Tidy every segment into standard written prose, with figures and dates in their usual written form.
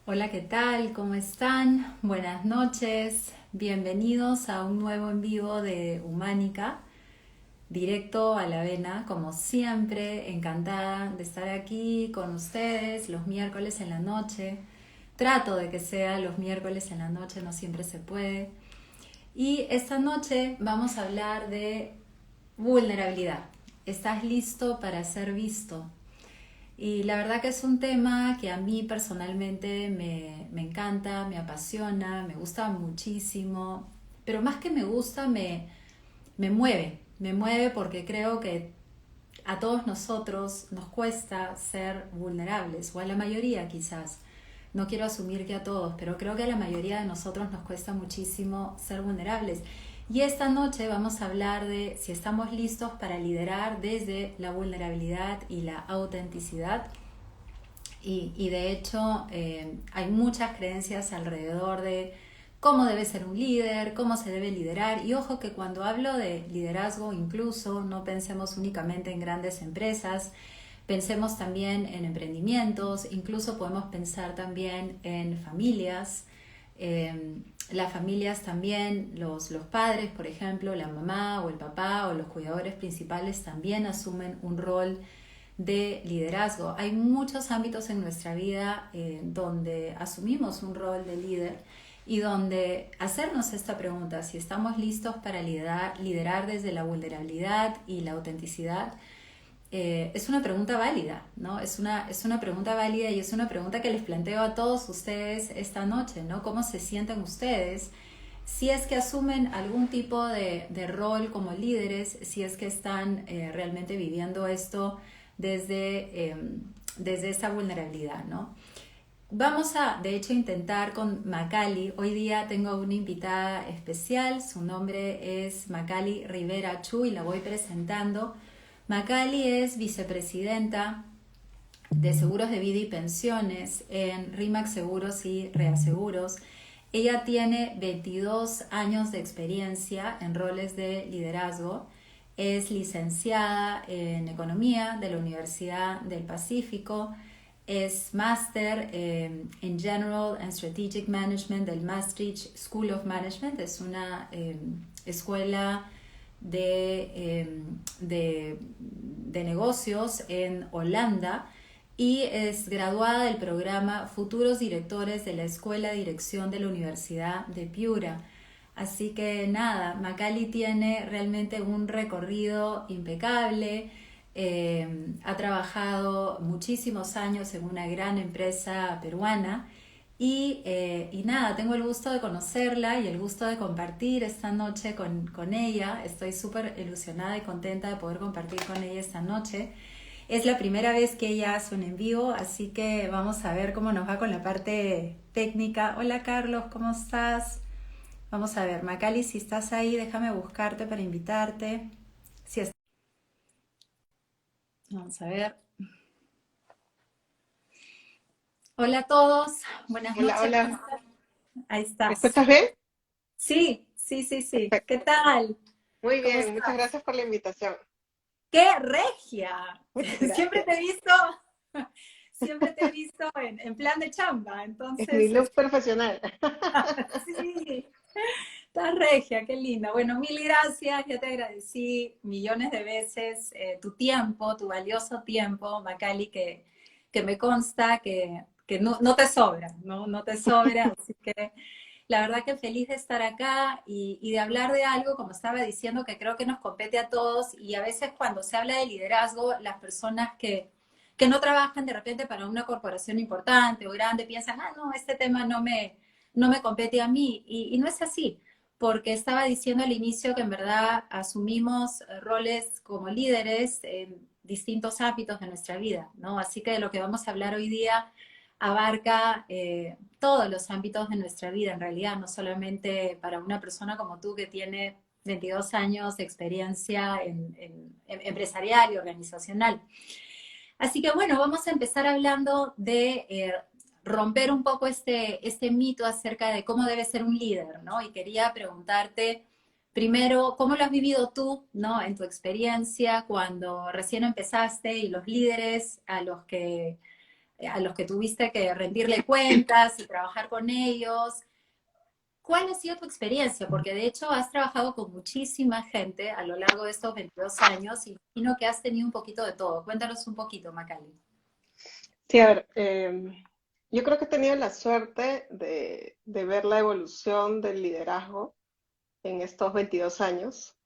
Hola, ¿qué tal? ¿Cómo están? Buenas noches. Bienvenidos a un nuevo en vivo de Humánica, directo a la vena, como siempre, encantada de estar aquí con ustedes los miércoles en la noche. Trato de que sea los miércoles en la noche, no siempre se puede. Y esta noche vamos a hablar de vulnerabilidad. ¿Estás listo para ser visto? Y la verdad que es un tema que a mí personalmente me encanta, me apasiona, me gusta muchísimo, pero más que me gusta, me mueve porque creo que a todos nosotros nos cuesta ser vulnerables, o a la mayoría quizás. No quiero asumir que a todos, pero creo que a la mayoría de nosotros nos cuesta muchísimo ser vulnerables. Y esta noche vamos a hablar de si estamos listos para liderar desde la vulnerabilidad y la autenticidad. Y de hecho hay muchas creencias alrededor de cómo debe ser un líder, cómo se debe liderar. Y ojo que cuando hablo de liderazgo incluso no pensemos únicamente en grandes empresas, pensemos también en emprendimientos, incluso podemos pensar también en familias. Eh, las familias también, los padres, por ejemplo, la mamá o el papá o los cuidadores principales también asumen un rol de liderazgo. Hay muchos ámbitos en nuestra vida donde asumimos un rol de líder y donde hacernos esta pregunta, si estamos listos para liderar desde la vulnerabilidad y la autenticidad, es una pregunta válida, ¿no? Es una pregunta válida y es una pregunta que les planteo a todos ustedes esta noche, ¿no? ¿Cómo se sienten ustedes? Si es que asumen algún tipo de rol como líderes, si es que están realmente viviendo esto desde esa vulnerabilidad, ¿no? Vamos a, de hecho, intentar con Macali. Hoy día tengo una invitada especial, su nombre es Macali Rivera Chu y la voy presentando. Macali es vicepresidenta de Seguros de Vida y Pensiones en RIMAX Seguros y Reaseguros. Ella tiene 22 años de experiencia en roles de liderazgo. Es licenciada en Economía de la Universidad del Pacífico. Es máster en General and Strategic Management del Maastricht School of Management. Es una escuela de negocios en Holanda y es graduada del programa Futuros Directores de la Escuela de Dirección de la Universidad de Piura. Así que nada, Macali tiene realmente un recorrido impecable. Ha trabajado muchísimos años en una gran empresa peruana y nada, tengo el gusto de conocerla y el gusto de compartir esta noche con ella. Estoy súper ilusionada y contenta de poder compartir con ella esta noche. Es la primera vez que ella hace un en vivo, así que vamos a ver cómo nos va con la parte técnica. Hola Carlos, ¿cómo estás? Vamos a ver, Macali, si estás ahí, déjame buscarte para invitarte. Si es- Vamos a ver. Hola a todos, buenas Hola, noches, ¿cómo hola. estás? Ahí ¿Me estás. escuchas bien? Sí, sí, sí, sí. Perfecto. ¿Qué tal? Muy ¿Cómo bien, muchas estás? gracias por la invitación. ¡Qué regia! Muchas Siempre gracias. te he visto, siempre te he visto en plan de chamba, Es mi entonces, look profesional. sí, estás regia, qué linda. Bueno, mil gracias, ya te agradecí millones de veces tu tiempo, tu valioso tiempo, Macali, que me consta que no te sobra, ¿no? No te sobra, así que la verdad que feliz de estar acá y de hablar de algo, como estaba diciendo, que creo que nos compete a todos y a veces cuando se habla de liderazgo, las personas que no trabajan de repente para una corporación importante o grande piensan, ah, no, este tema no me compete a mí y no es así, porque estaba diciendo al inicio que en verdad asumimos roles como líderes en distintos ámbitos de nuestra vida, ¿no? Así que de lo que vamos a hablar hoy día abarca todos los ámbitos de nuestra vida, en realidad, no solamente para una persona como tú que tiene 22 años de experiencia en empresarial y organizacional. Así que bueno, vamos a empezar hablando de romper un poco este mito acerca de cómo debe ser un líder, ¿no? Y quería preguntarte primero, ¿cómo lo has vivido tú, ¿no? En tu experiencia cuando recién empezaste y los líderes a los que tuviste que rendirle cuentas y trabajar con ellos. ¿Cuál ha sido tu experiencia? Porque de hecho has trabajado con muchísima gente a lo largo de estos 22 años y imagino que has tenido un poquito de todo. Cuéntanos un poquito, Macaly. Sí, a ver, yo creo que he tenido la suerte de ver la evolución del liderazgo en estos 22 años.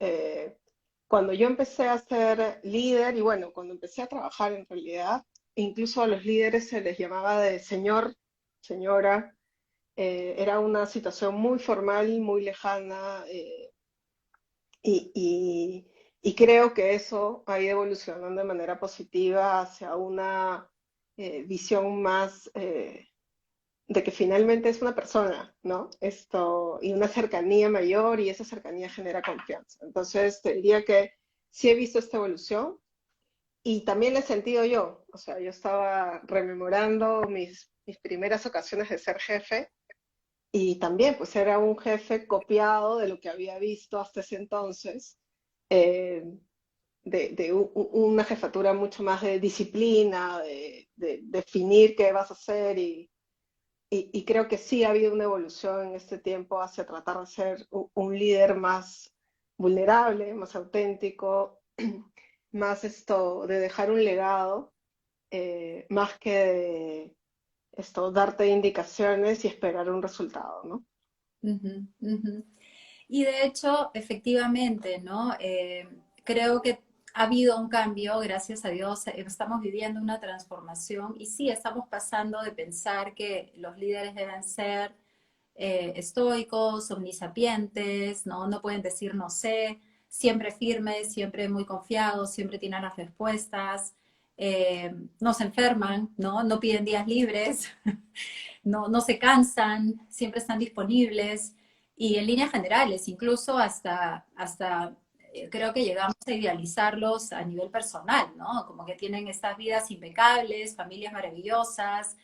Cuando yo empecé a ser líder y bueno, cuando empecé a trabajar en realidad, incluso a los líderes se les llamaba de señor, señora. Era una situación muy formal, muy lejana, y, y- y creo que eso ha ido evolucionando de manera positiva hacia una visión más de que finalmente es una persona, ¿no? Y una cercanía mayor y esa cercanía genera confianza. Entonces, te diría que sí he visto esta evolución y también la he sentido yo. O sea, yo estaba rememorando mis primeras ocasiones de ser jefe y también pues era un jefe copiado de lo que había visto hasta ese entonces, eh, una jefatura mucho más de disciplina, de definir qué vas a hacer y creo que sí ha habido una evolución en este tiempo hacia tratar de ser un líder más vulnerable, más auténtico, más de dejar un legado, más que de darte indicaciones y esperar un resultado, ¿no? Ujú, ujú. Y de hecho, efectivamente, ¿no? Creo que ha habido un cambio, gracias a Dios, estamos viviendo una transformación y sí, estamos pasando de pensar que los líderes deben ser estoicos, omnisapientes, ¿no? No pueden decir no sé, siempre firmes, siempre muy confiados, siempre tienen las respuestas, no se enferman, ¿no? No piden días libres, no se cansan, siempre están disponibles y en líneas generales, incluso hasta creo que llegamos a idealizarlos a nivel personal, ¿no? Como que tienen estas vidas impecables, familias maravillosas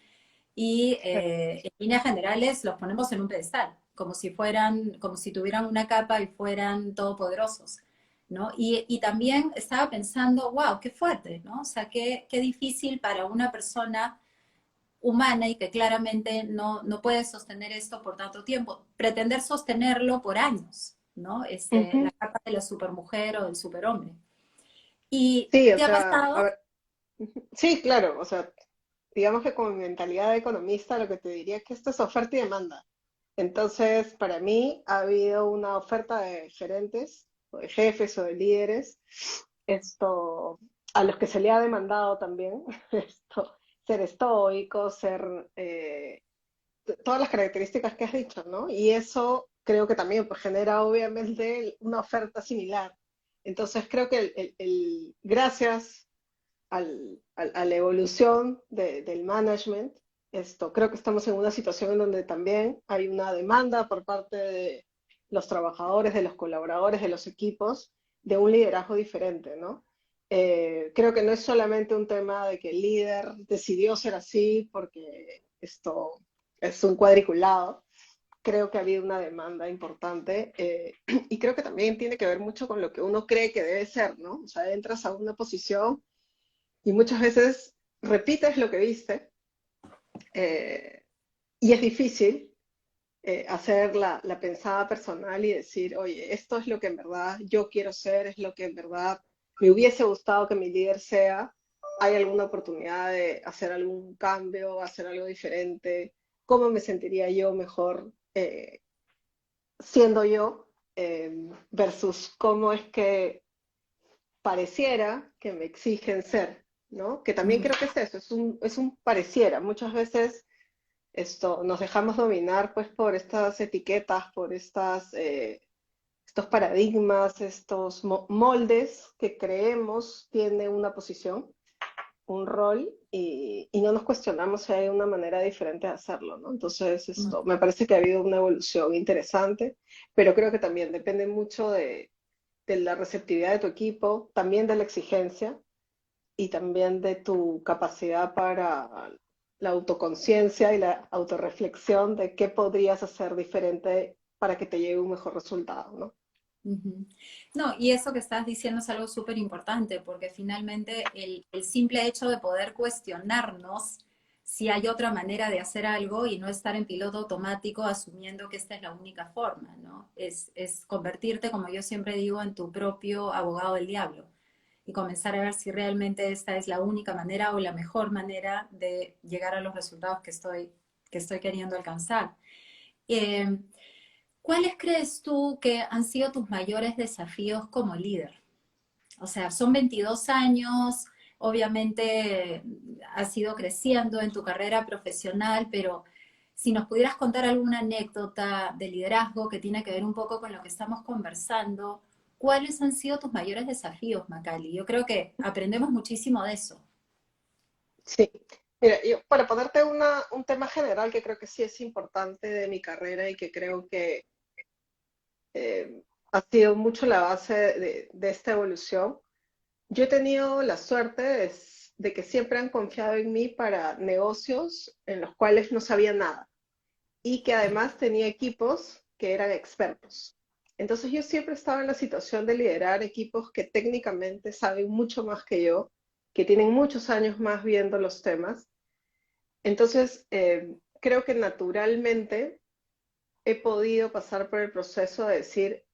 y en líneas generales los ponemos en un pedestal, como si fueran, como si tuvieran una capa y fueran todopoderosos. ¿No? Y también estaba pensando, wow, qué fuerte, ¿no? O sea, qué difícil para una persona humana y que claramente no puede sostener esto por tanto tiempo, pretender sostenerlo por años, ¿no? La Ujú. capa de la supermujer o del superhombre. ¿Y Sí, o te ha sea, a pasado? ver, sí, claro, o sea, digamos que con mi mentalidad de economista lo que te diría es que esto es oferta y demanda. Entonces, para mí ha habido una oferta de gerentes, o de jefes, o de líderes, esto, a los que se le ha demandado también, ser estoico, todas las características que has dicho, ¿no? Y eso creo que también pues, genera obviamente una oferta similar. Entonces, creo que gracias a la evolución del management, creo que estamos en una situación en donde también hay una demanda por parte de los trabajadores, de los colaboradores, de los equipos, de un liderazgo diferente, ¿no? Creo que no es solamente un tema de que el líder decidió ser así porque esto es un cuadriculado. Creo que ha habido una demanda importante y creo que también tiene que ver mucho con lo que uno cree que debe ser, ¿no? O sea, entras a una posición y muchas veces repites lo que viste eh, y es difícil hacer la pensada personal y decir, oye, esto es lo que en verdad yo quiero ser, es lo que en verdad me hubiese gustado que mi líder sea. ¿Hay alguna oportunidad de hacer algún cambio, hacer algo diferente? ¿Cómo me sentiría yo mejor siendo yo versus cómo es que pareciera que me exigen ser, ¿no? Que también Ujú. creo que es eso, es un pareciera. Muchas veces nos dejamos dominar pues por estas etiquetas, por estos paradigmas, estos moldes que creemos tiene una posición, un rol, y no nos cuestionamos si hay una manera diferente de hacerlo, ¿no? Entonces, me parece que ha habido una evolución interesante, pero creo que también depende mucho de la receptividad de tu equipo, también de la exigencia y también de tu capacidad para la autoconciencia y la autorreflexión de qué podrías hacer diferente para que te llegue un mejor resultado, ¿no? Ujú. No, y eso que estás diciendo es algo súper importante, porque finalmente el simple hecho de poder cuestionarnos si hay otra manera de hacer algo y no estar en piloto automático asumiendo que esta es la única forma, ¿no? Es convertirte, como yo siempre digo, en tu propio abogado del diablo y comenzar a ver si realmente esta es la única manera o la mejor manera de llegar a los resultados que estoy queriendo alcanzar. Eh, ¿Cuáles crees tú que han sido tus mayores desafíos como líder? O sea, son 22 años, obviamente has ido creciendo en tu carrera profesional, pero si nos pudieras contar alguna anécdota de liderazgo que tiene que ver un poco con lo que estamos conversando, ¿cuáles han sido tus mayores desafíos, Macaly? Yo creo que aprendemos muchísimo de eso. Sí. Mira, yo para ponerte un tema general que creo que sí es importante de mi carrera y que creo que eh, ha sido mucho la base de esta evolución. Yo he tenido la suerte de que siempre han confiado en mí para negocios en los cuales no sabía nada y que además tenía equipos que eran expertos. Entonces yo siempre estaba en la situación de liderar equipos que técnicamente saben mucho más que yo, que tienen muchos años más viendo los temas. Entonces creo que naturalmente he podido pasar por el proceso de decir,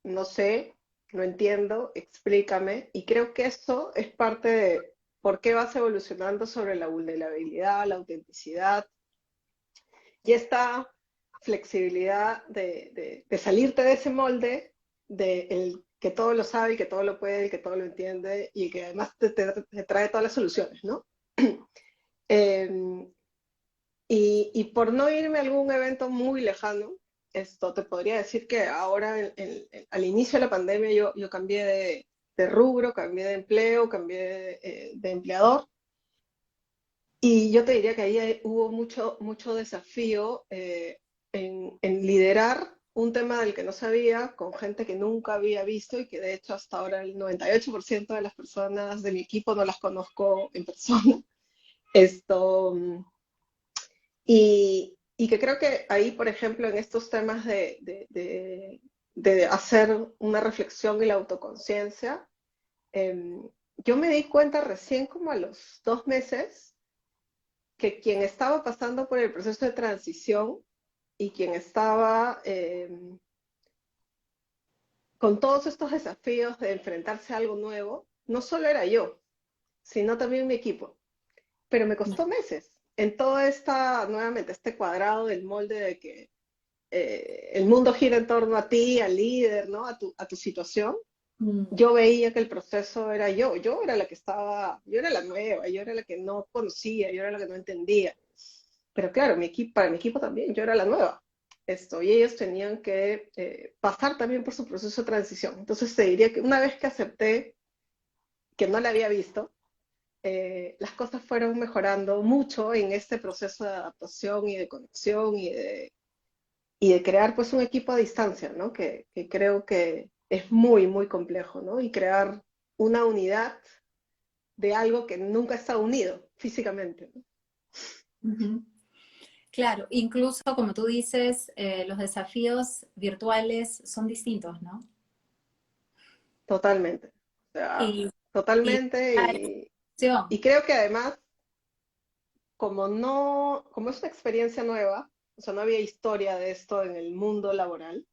no sé, no entiendo, explícame. Y creo que eso es parte de por qué vas evolucionando sobre la vulnerabilidad, la autenticidad y esta flexibilidad de salirte de ese molde, de el que todo lo sabe, el que todo lo puede, el que todo lo entiende y que además te trae todas las soluciones, ¿no? Eh, y por no irme a algún evento muy lejano, esto te podría decir que ahora, al inicio de la pandemia, yo cambié de rubro, cambié de empleo, cambié de empleador. Y yo te diría que ahí hubo mucho desafío en liderar un tema del que no sabía, con gente que nunca había visto y que de hecho hasta ahora el 98% de las personas de mi equipo no las conozco en persona. Esto, y que creo que ahí, por ejemplo, en estos temas de hacer una reflexión y la autoconciencia, yo me di cuenta recién como a los 2 meses que quien estaba pasando por el proceso de transición y quien estaba con todos estos desafíos de enfrentarse a algo nuevo, no solo era yo, sino también mi equipo. Pero me costó meses en todo nuevamente, este cuadrado del molde de que el mundo gira en torno a ti, al líder, ¿no? A tu situación. Mm. Yo veía que el proceso era yo era la que estaba, yo era la nueva, yo era la que no conocía, yo era la que no entendía. Pero claro, para mi equipo también, yo era la nueva. Y ellos tenían que pasar también por su proceso de transición. Entonces te diría que una vez que acepté que no la había visto, las cosas fueron mejorando mucho en este proceso de adaptación y de conexión y de crear pues un equipo a distancia, ¿no? Que creo que es muy complejo, ¿no? Y crear una unidad de algo que nunca está unido físicamente, ¿no? Ujú. Claro, incluso como tú dices, los desafíos virtuales son distintos, ¿no? Totalmente. O sea, Y, y totalmente. la Y creo que además, como es una experiencia nueva, o sea, no había historia de esto en el mundo laboral,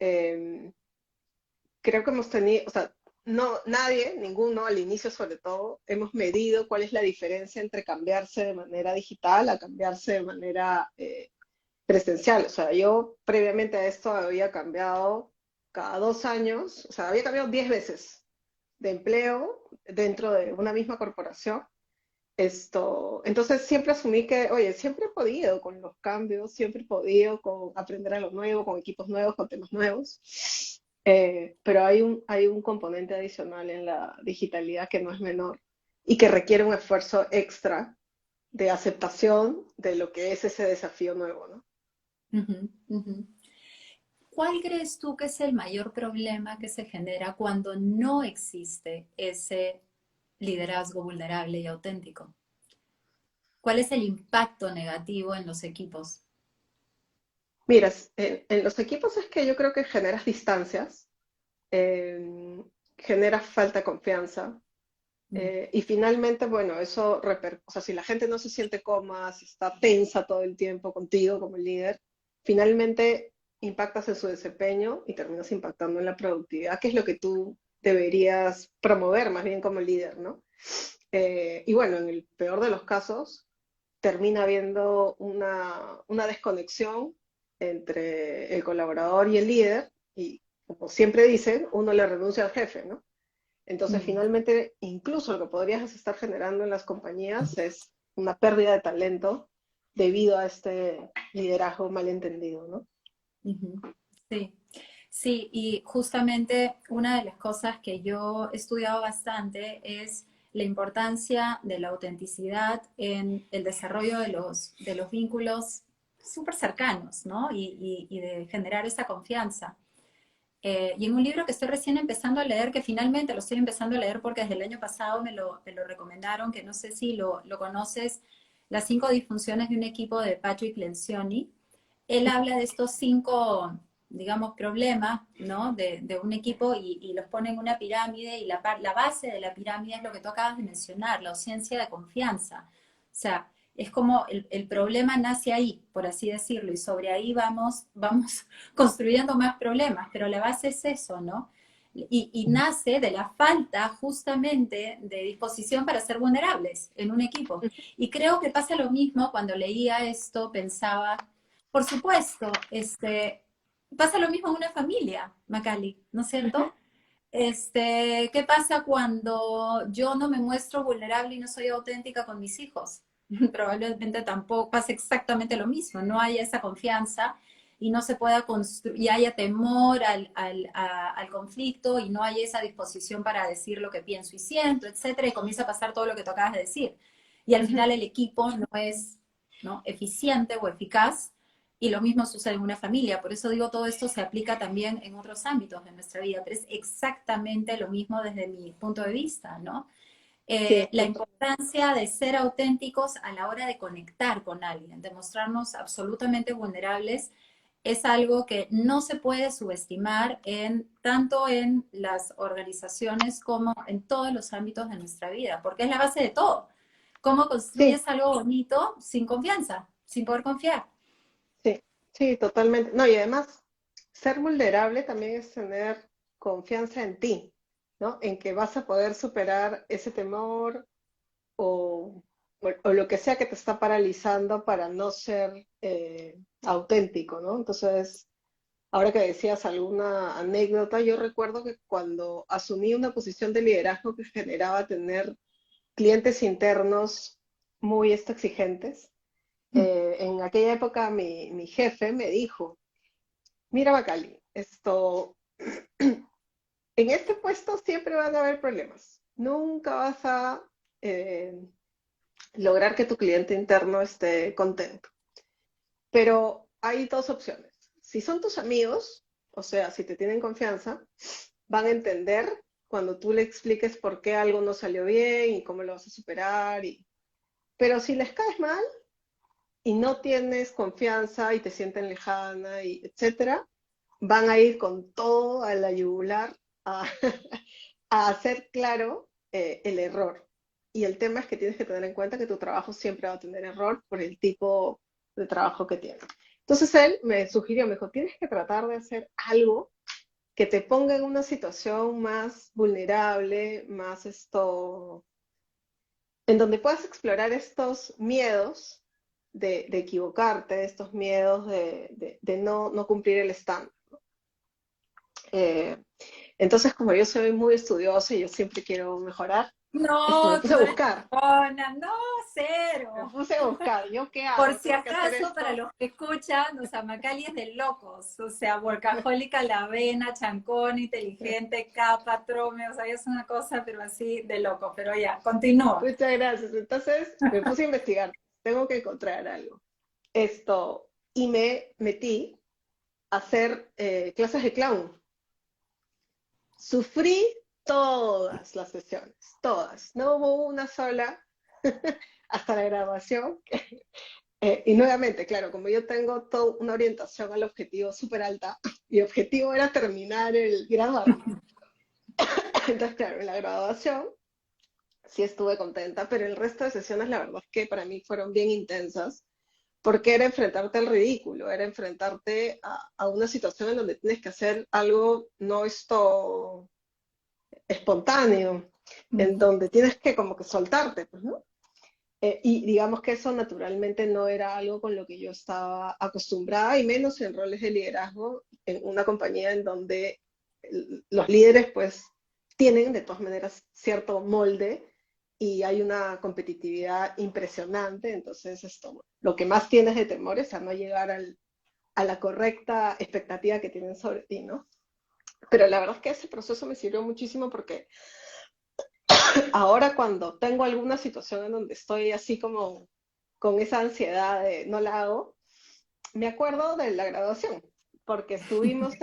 eh, creo que hemos tenido, o sea, no, nadie, ninguno, al inicio sobre todo, hemos medido cuál es la diferencia entre cambiarse de manera digital a cambiarse de manera presencial. O sea, yo previamente a esto había cambiado cada 2 años, o sea, había cambiado 10 veces de empleo dentro de una misma corporación. Entonces siempre asumí que, oye, siempre he podido con los cambios, siempre he podido con aprender algo nuevo, con equipos nuevos, con temas nuevos. Pero hay un componente adicional en la digitalidad que no es menor y que requiere un esfuerzo extra de aceptación de lo que es ese desafío nuevo, ¿no? Ujú, ujú. ¿Cuál crees tú que es el mayor problema que se genera cuando no existe ese liderazgo vulnerable y auténtico? ¿Cuál es el impacto negativo en los equipos? Mira, en los equipos es que yo creo que generas distancias, eh, generas falta de confianza, Mm, Y finalmente, bueno, o sea, si la gente no se siente cómoda, si está tensa todo el tiempo contigo como líder, finalmente impactas en su desempeño y terminas impactando en la productividad, que es lo que tú deberías promover más bien como líder, ¿no? Y bueno, en el peor de los casos, termina habiendo una desconexión entre el colaborador y el líder, y como siempre dicen, uno le renuncia al jefe, ¿no? Entonces, mm. finalmente, incluso lo que podrías estar generando en las compañías es una pérdida de talento debido a este liderazgo malentendido, ¿no? Ujú. Sí, sí, y justamente una de las cosas que yo he estudiado bastante es la importancia de la autenticidad en el desarrollo de los vínculos súper cercanos, ¿no? Y de generar esa confianza. Y en un libro que estoy recién empezando a leer, que finalmente lo estoy empezando a leer porque desde el año pasado me lo recomendaron, que no sé si lo conoces, Las cinco disfunciones de un equipo de Patrick Lencioni. Él habla de estos cinco, digamos, problemas, ¿no? De un equipo y los pone en una pirámide y la base de la pirámide es lo que tú acabas de mencionar, la ausencia de confianza. O sea, es como el problema nace ahí, por así decirlo, y sobre ahí vamos construyendo más problemas, pero la base es eso, ¿no? Y nace de la falta justamente de disposición para ser vulnerables en un equipo. Y creo que pasa lo mismo cuando leía esto, pensaba, por supuesto, pasa lo mismo en una familia, Macaulay, ¿no es Ujú. cierto? ¿Qué pasa cuando yo no me muestro vulnerable y no soy auténtica con mis hijos? Probablemente tampoco pasa exactamente lo mismo, no haya esa confianza y no se pueda construir, y haya temor al conflicto y no haya esa disposición para decir lo que pienso y siento, etcétera, y comienza a pasar todo lo que tú acabas de decir. Y al Ujú. final el equipo no es, ¿no?, eficiente o eficaz y lo mismo sucede en una familia. Por eso digo, todo esto se aplica también en otros ámbitos de nuestra vida, pero es exactamente lo mismo desde mi punto de vista, ¿no? Sí, La importancia de ser auténticos a la hora de conectar con alguien, de mostrarnos absolutamente vulnerables, es algo que no se puede subestimar tanto en las organizaciones como en todos los ámbitos de nuestra vida, porque es la base de todo. ¿Cómo sí, construyes algo bonito sin confianza, sin poder confiar? sí, sí, totalmente. No, y además, ser vulnerable también es tener confianza en ti, ¿no? En que vas a poder superar ese temor o lo que sea que te está paralizando para no ser auténtico, ¿no? Entonces, ahora que decías alguna anécdota, yo recuerdo que cuando asumí una posición de liderazgo que generaba tener clientes internos muy exigentes, en aquella época mi jefe me dijo, mira Bacali, en este puesto siempre van a haber problemas. Nunca vas a eh, lograr que tu cliente interno esté contento. Pero hay dos opciones. Si son tus amigos, o sea, si te tienen confianza, van a entender cuando tú le expliques por qué algo no salió bien y cómo lo vas a superar. Pero si les caes mal y no tienes confianza y te sienten lejana, y etcétera, van a ir con todo a la yugular a, a hacer claro el error. Y el tema es que tienes que tener en cuenta que tu trabajo siempre va a tener error por el tipo de trabajo que tienes. Entonces él me sugirió, me dijo, tienes que tratar de hacer algo que te ponga en una situación más vulnerable, más en donde puedas explorar estos miedos de equivocarte, estos miedos de no cumplir el estándar. Eh, entonces, como yo soy muy estudiosa y yo siempre quiero mejorar, me No, tú puse a no eres buscar, persona, no, me cero. puse a buscar, ¿yo qué Por hago? si Tengo que hacer acaso, para esto. los que escuchan, o sea, Macaulay es de locos, o sea, workahólica, la avena, chancón, inteligente, capa, trome, o sea, es una cosa, pero así de loco, pero ya, continúa. Muchas gracias. Entonces, me puse a investigar, tengo que encontrar algo. Y me metí a hacer clases de clown. Sufrí todas las sesiones, todas. No hubo una sola hasta la graduación. Y nuevamente, claro, como yo tengo toda una orientación al objetivo súper alta, mi objetivo era terminar el graduarme. Entonces, claro, en la graduación sí estuve contenta, pero el resto de sesiones la verdad es que para mí fueron bien intensas, porque era enfrentarte al ridículo, era enfrentarte a una situación en donde tienes que hacer algo no esto espontáneo, en Ujú. donde tienes que como que soltarte, pues, ¿no? Y digamos que eso naturalmente no era algo con lo que yo estaba acostumbrada, y menos en roles de liderazgo en una compañía en donde los líderes pues tienen de todas maneras cierto molde y hay una competitividad impresionante, entonces esto, lo que más tienes de temor es a no llegar a la correcta expectativa que tienen sobre ti, ¿no? Pero la verdad es que ese proceso me sirvió muchísimo porque ahora cuando tengo alguna situación en donde estoy así como con esa ansiedad de no la hago, me acuerdo de la graduación, porque estuvimos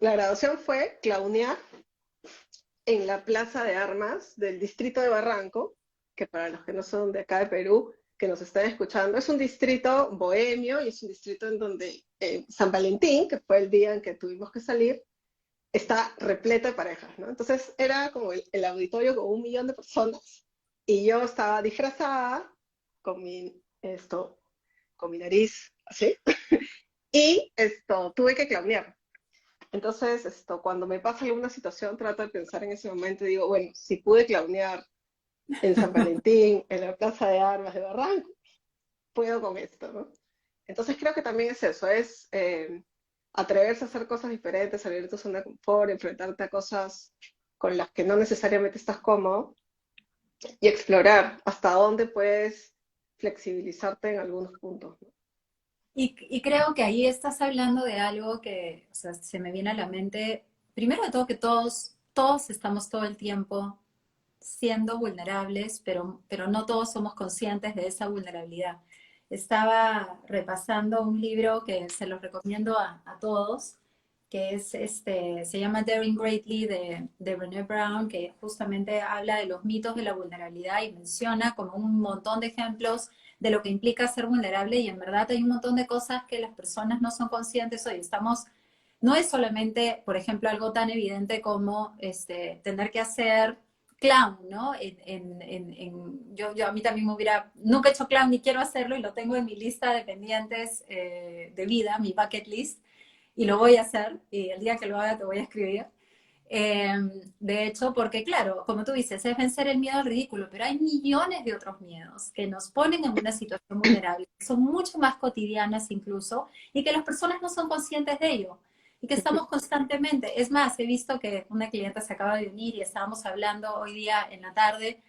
la graduación fue clownear en la Plaza de Armas del distrito de Barranco, que para los que no son de acá de Perú, que nos están escuchando, es un distrito bohemio y es un distrito en donde San Valentín, que fue el día en que tuvimos que salir, está repleto de parejas, ¿no? Entonces era como el auditorio con 1 millón de personas y yo estaba disfrazada con con mi nariz así y tuve que clownear. Entonces, cuando me pasa alguna situación, trato de pensar en ese momento y digo, bueno, si pude clownear en San Valentín, en la Plaza de Armas de Barranco, puedo con esto, ¿no? Entonces creo que también es eso, es atreverse a hacer cosas diferentes, salir de tu zona de confort, enfrentarte a cosas con las que no necesariamente estás cómodo y explorar hasta dónde puedes flexibilizarte en algunos puntos, ¿no? Y creo que ahí estás hablando de algo que, o sea, se me viene a la mente, primero de todo que todos estamos todo el tiempo siendo vulnerables, pero no todos somos conscientes de esa vulnerabilidad. Estaba repasando un libro que se los recomiendo a todos, que es se llama Daring Greatly de Brené Brown, que justamente habla de los mitos de la vulnerabilidad y menciona como un montón de ejemplos de lo que implica ser vulnerable, y en verdad hay un montón de cosas que las personas no son conscientes hoy. No es solamente, por ejemplo, algo tan evidente como tener que hacer clown, ¿no? Yo a mí también nunca he hecho clown ni quiero hacerlo y lo tengo en mi lista de pendientes de vida, mi bucket list, y lo voy a hacer, y el día que lo haga te voy a escribir. Eh, de hecho, porque claro, como tú dices, es vencer el miedo al ridículo, pero hay millones de otros miedos que nos ponen en una situación vulnerable, que son mucho más cotidianas incluso, y que las personas no son conscientes de ello, y que estamos constantemente. Es más, he visto que una clienta se acaba de unir y estábamos hablando hoy día en la tarde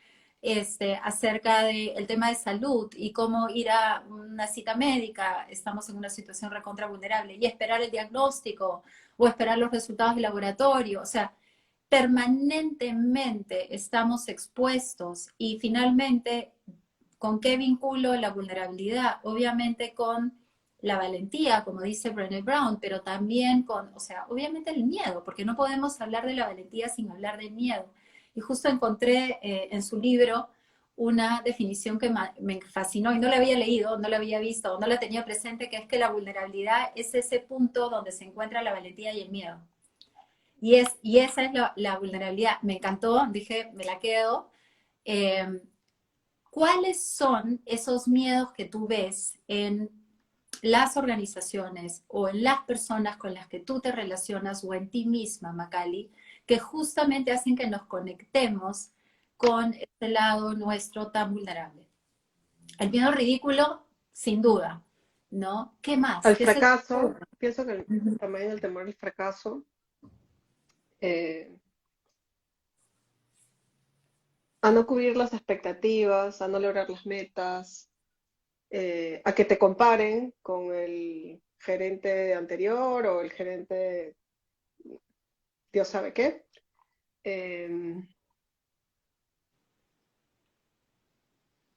acerca del tema de salud y cómo ir a una cita médica. Estamos en una situación recontra vulnerable y esperar el diagnóstico o esperar los resultados del laboratorio. O sea, permanentemente estamos expuestos y finalmente, ¿con qué vinculo la vulnerabilidad? Obviamente con la valentía, como dice Brené Brown, pero también con, o sea, obviamente el miedo, porque no podemos hablar de la valentía sin hablar del miedo. Y justo encontré en su libro una definición que me fascinó y no la había leído, no la había visto, no la tenía presente, que es que la vulnerabilidad es ese punto donde se encuentra la valentía y el miedo. Y esa es la vulnerabilidad. Me encantó, dije, me la quedo. Eh, ¿Cuáles son esos miedos que tú ves en las organizaciones o en las personas con las que tú te relacionas o en ti misma, Macaly, que justamente hacen que nos conectemos con este lado nuestro tan vulnerable? El miedo ridículo, sin duda, ¿no? ¿Qué más? Al ¿Qué se te fracaso, ocurre? pienso que Ujú. también el temor al fracaso, eh, a no cubrir las expectativas, a no lograr las metas, a que te comparen con el gerente anterior o el gerente Dios sabe qué. Eh,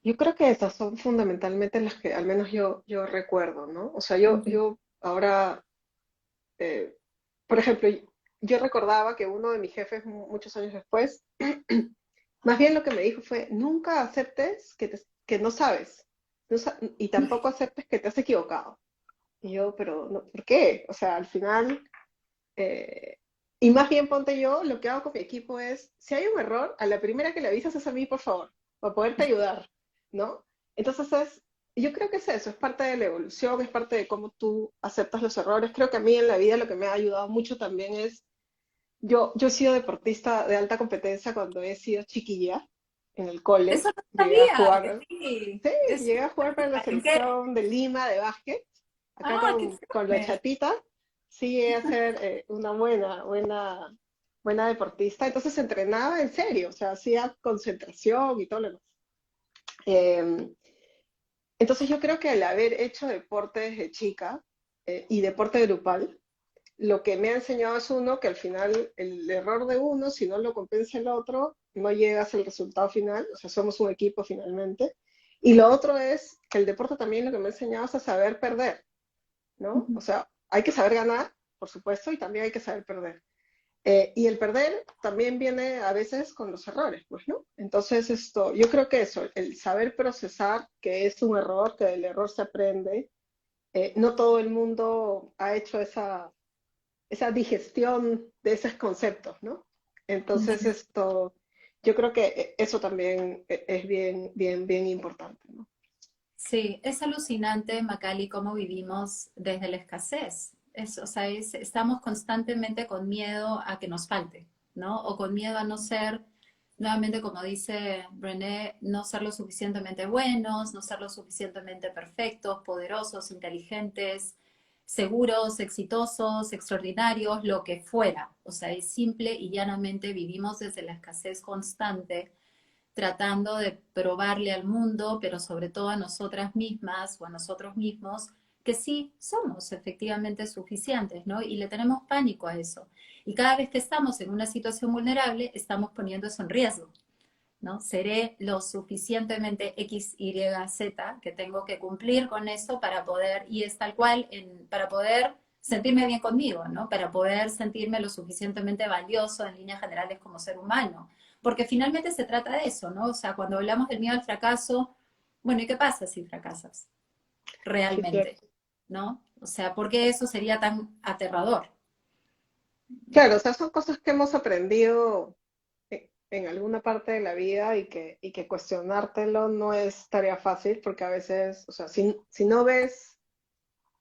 yo creo que esas son fundamentalmente las que al menos yo recuerdo, ¿no? O sea, Ujú. yo ahora, eh, por ejemplo, yo recordaba que uno de mis jefes muchos años después, más bien lo que me dijo fue, nunca aceptes que no sabes, y tampoco aceptes que te has equivocado. Y yo, pero no, ¿por qué? O sea, al final, eh, Y más bien ponte yo, lo que hago con mi equipo es, si hay un error, a la primera que le avisas es a mí, por favor, para poderte ayudar, ¿no? Entonces yo creo que es eso, es parte de la evolución, es parte de cómo tú aceptas los errores. Creo que a mí en la vida lo que me ha ayudado mucho también es, yo he sido deportista de alta competencia cuando he sido chiquilla en el Eso cole, no llegué a sabía, jugar, sí. sí, Eso llegué a no jugar para la sabía. ¿En qué? selección de Lima de básquet, acá Ah, qué con la chévere. chatita, sí llegué a ser una buena deportista, entonces entrenaba en serio, o sea, hacía concentración y todo lo demás. Eh, entonces yo creo que al haber hecho deporte desde chica y deporte grupal, lo que me ha enseñado es uno, que al final el error de uno, si no lo compensa el otro, no llegas al resultado final, o sea, somos un equipo finalmente. Y lo otro es que el deporte también lo que me ha enseñado es a saber perder, ¿no? O Ujú. sea, hay que saber ganar, por supuesto, y también hay que saber perder. Y el perder también viene a veces con los errores, pues, ¿no? Entonces, yo creo que eso, el saber procesar que es un error, que del error se aprende, no todo el mundo ha hecho esa digestión de esos conceptos, ¿no? Entonces, yo creo que eso también es bien importante, ¿no? Sí, es alucinante, Macali, cómo vivimos desde la escasez. O sea, estamos constantemente con miedo a que nos falte, ¿no? O con miedo a no ser, nuevamente como dice Brené, no ser lo suficientemente buenos, no ser lo suficientemente perfectos, poderosos, inteligentes, seguros, exitosos, extraordinarios, lo que fuera. O sea, es simple y llanamente vivimos desde la escasez constante tratando de probarle al mundo, pero sobre todo a nosotras mismas o a nosotros mismos, que sí somos efectivamente suficientes, ¿no? Y le tenemos pánico a eso. Y cada vez que estamos en una situación vulnerable, estamos poniendo eso en riesgo, ¿no? Seré lo suficientemente X, Y, Z que tengo que cumplir con eso para poder, y es tal cual, para poder sentirme bien conmigo, ¿no? Para poder sentirme lo suficientemente valioso en líneas generales como ser humano. Porque finalmente se trata de eso, ¿no? O sea, cuando hablamos del miedo al fracaso, bueno, ¿y qué pasa si fracasas Sí, realmente? cierto. ¿No? O sea, ¿por qué eso sería tan aterrador? Claro, o sea, son cosas que hemos aprendido en alguna parte de la vida y que cuestionártelo no es tarea fácil porque a veces, o sea, si no ves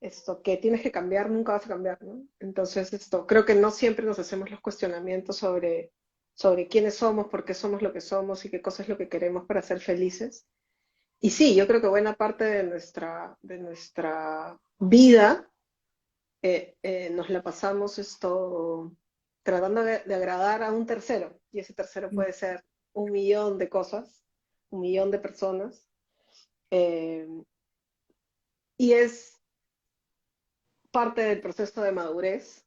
esto que tienes que cambiar, nunca vas a cambiar, ¿no? Entonces, creo que no siempre nos hacemos los cuestionamientos sobre quiénes somos, por qué somos lo que somos y qué cosa es lo que queremos para ser felices. Y sí, yo creo que buena parte de nuestra vida nos la pasamos tratando de agradar a un tercero. Y ese tercero puede ser 1 millón de cosas, 1 millón de personas. eh, y es parte del proceso de madurez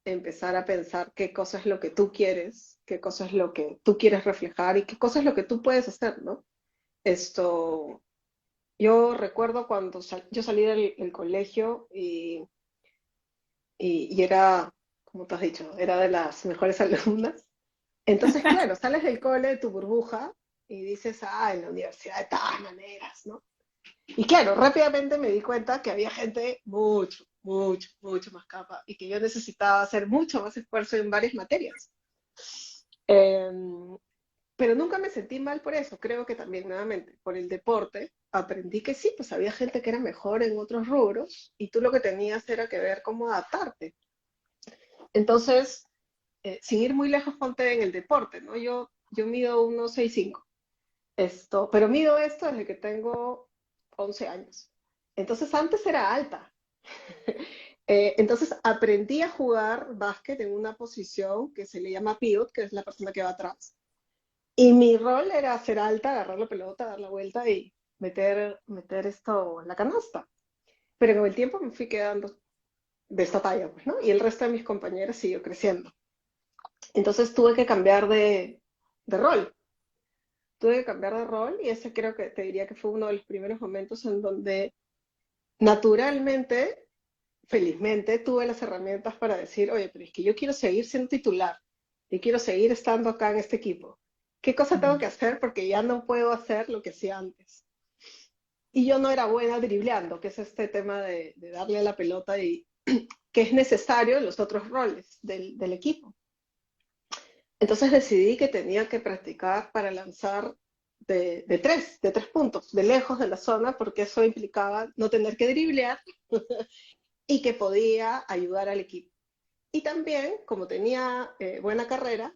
empezar a pensar qué cosa es lo que tú quieres, qué cosa es lo que tú quieres reflejar y qué cosa es lo que tú puedes hacer, ¿no? Esto, yo recuerdo cuando yo salí del colegio y era, como te has dicho, era de las mejores alumnas. Entonces, claro, sales del cole de tu burbuja y dices, en la universidad de todas maneras, ¿no? Y claro, rápidamente me di cuenta que había gente mucho más capa y que yo necesitaba hacer mucho más esfuerzo en varias materias. Em, pero nunca me sentí mal por eso. Creo que también, nuevamente, por el deporte, aprendí que sí, pues había gente que era mejor en otros rubros y tú lo que tenías era que ver cómo adaptarte. Entonces, sin ir muy lejos, ponte en el deporte, ¿no? Yo mido 1,65, pero mido esto desde que tengo 11 años. Entonces, antes era alta. Entonces, aprendí a jugar básquet en una posición que se le llama pivot, que es la persona que va atrás. Y mi rol era ser alta, agarrar la pelota, dar la vuelta y meter esto en la canasta. Pero con el tiempo me fui quedando de esta talla, pues, ¿no? Y el resto de mis compañeros siguió creciendo. Entonces tuve que cambiar de rol. Tuve que cambiar de rol y ese creo que te diría que fue uno de los primeros momentos en donde naturalmente, felizmente, tuve las herramientas para decir, oye, pero es que yo quiero seguir siendo titular y quiero seguir estando acá en este equipo. ¿Qué cosa tengo que hacer? Porque ya no puedo hacer lo que hacía antes. Y yo no era buena dribleando, que es este tema de darle a la pelota y que es necesario en los otros roles del equipo. Entonces decidí que tenía que practicar para lanzar de tres puntos, de lejos de la zona, porque eso implicaba no tener que driblear y que podía ayudar al equipo. Y también, como tenía buena carrera,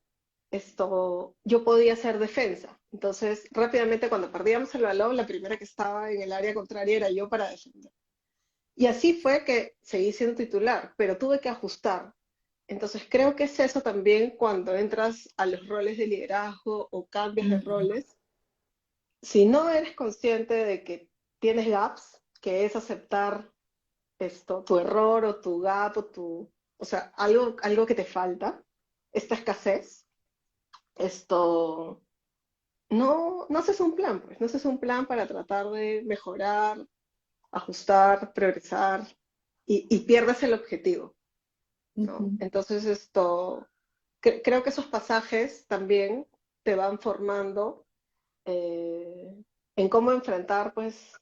yo podía hacer defensa. Entonces, rápidamente cuando perdíamos el balón, la primera que estaba en el área contraria era yo para defender. Y así fue que seguí siendo titular, pero tuve que ajustar. Entonces, creo que es eso también cuando entras a los roles de liderazgo o cambias de Ujú, roles. Si no eres consciente de que tienes gaps, que es aceptar tu error o tu gap o sea, algo que te falta, esta escasez, esto, no haces un plan, pues, no haces un plan para tratar de mejorar, ajustar, progresar y pierdes el objetivo, ¿no? ujú. Entonces creo que esos pasajes también te van formando eh, en cómo enfrentar, pues,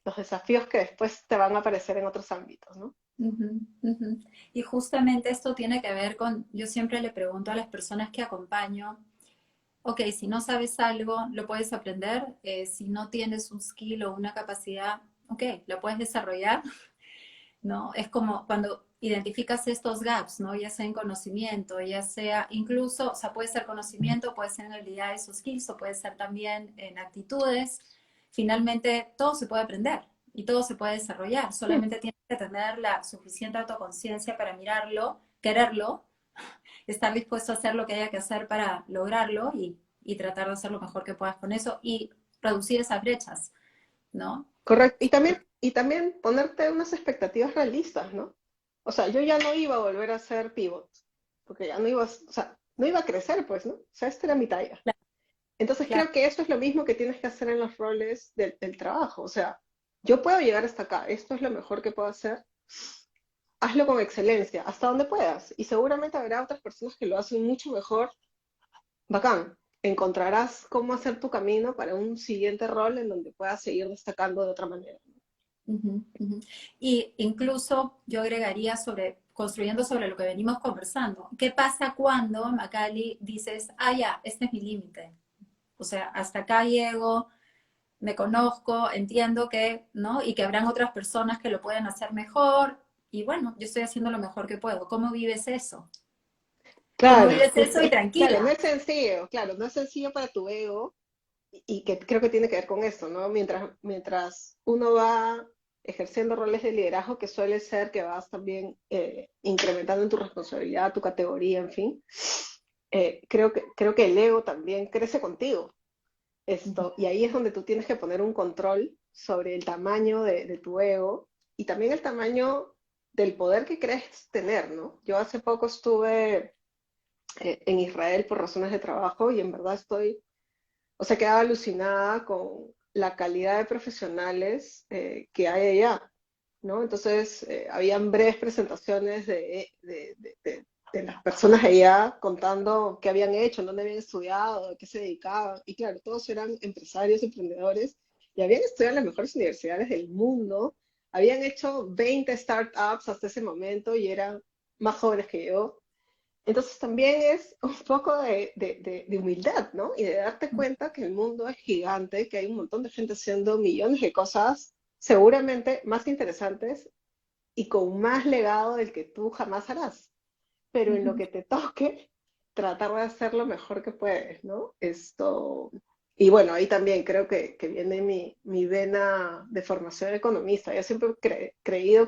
los desafíos que después te van a aparecer en otros ámbitos, ¿no? Ujú, ujú. Y justamente esto tiene que ver con, yo siempre le pregunto a las personas que acompaño, ok, si no sabes algo, lo puedes aprender, si no tienes un skill o una capacidad, ok, lo puedes desarrollar, ¿no? Es como cuando identificas estos gaps, ¿no? Ya sea en conocimiento, ya sea incluso, o sea, puede ser conocimiento, puede ser en habilidades o skills, o puede ser también en actitudes. Finalmente, todo se puede aprender y todo se puede desarrollar. Sí, Solamente tienes que tener la suficiente autoconciencia para mirarlo, quererlo, estar dispuesto a hacer lo que haya que hacer para lograrlo y tratar de hacer lo mejor que puedas con eso y reducir esas brechas, ¿no? correcto. Y también ponerte unas expectativas realistas, ¿no? O sea, yo ya no iba a volver a ser pivot, porque ya no iba, o sea, no iba a crecer, pues, ¿no? O sea, esta era mi talla. Entonces Claro, creo que eso es lo mismo que tienes que hacer en los roles del trabajo. O sea, yo puedo llegar hasta acá, esto es lo mejor que puedo hacer, hazlo con excelencia, hasta donde puedas. Y seguramente habrá otras personas que lo hacen mucho mejor. Bacán. Encontrarás cómo hacer tu camino para un siguiente rol en donde puedas seguir destacando de otra manera. ujú, ujú. Y incluso yo agregaría construyendo sobre lo que venimos conversando. ¿Qué pasa cuando, Macaly, dices, ah, ya, este es mi límite? O sea, hasta acá llego, me conozco, entiendo que, ¿no? Y que habrán otras personas que lo pueden hacer mejor. Y bueno, yo estoy haciendo lo mejor que puedo. ¿Cómo vives eso? ¿Cómo Claro, vives eso y claro, no tranquila? es sencillo, claro, no es sencillo para tu ego y que creo que tiene que ver con eso, ¿no? Mientras uno va ejerciendo roles de liderazgo, que suele ser que vas también incrementando en tu responsabilidad, tu categoría, en fin, creo que el ego también crece contigo. Ujú, Y ahí es donde tú tienes que poner un control sobre el tamaño de tu ego y también el tamaño del poder que crees tener, ¿no? Yo hace poco estuve en Israel por razones de trabajo y en verdad o sea, quedaba alucinada con la calidad de profesionales que hay allá, ¿no? Entonces, habían breves presentaciones de las personas allá contando qué habían hecho, dónde habían estudiado, a qué se dedicaban. Y claro, todos eran empresarios, emprendedores, y habían estudiado en las mejores universidades del mundo, habían hecho 20 startups hasta ese momento y eran más jóvenes que yo. Entonces también es un poco de humildad, ¿no? Y de darte cuenta que el mundo es gigante, que hay un montón de gente haciendo millones de cosas seguramente más interesantes y con más legado del que tú jamás harás. Pero en lo ujú. que te toque, tratar de hacer lo mejor que puedes, ¿no? Y bueno, ahí también creo que viene mi vena de formación economista. Yo siempre he creído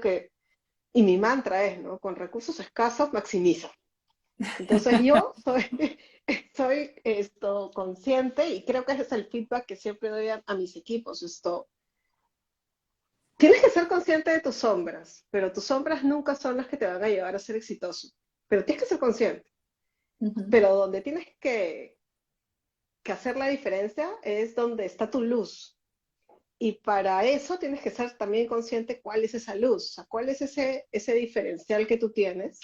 y mi mantra es, ¿no? Con recursos escasos, maximiza. Entonces yo soy consciente y creo que ese es el feedback que siempre doy a mis equipos. Tienes que ser consciente de tus sombras, pero tus sombras nunca son las que te van a llevar a ser exitoso. Pero tienes que ser consciente. Ujú, Pero donde tienes que hacer la diferencia es donde está tu luz. Y para eso tienes que ser también consciente cuál es esa luz, o sea, cuál es ese diferencial que tú tienes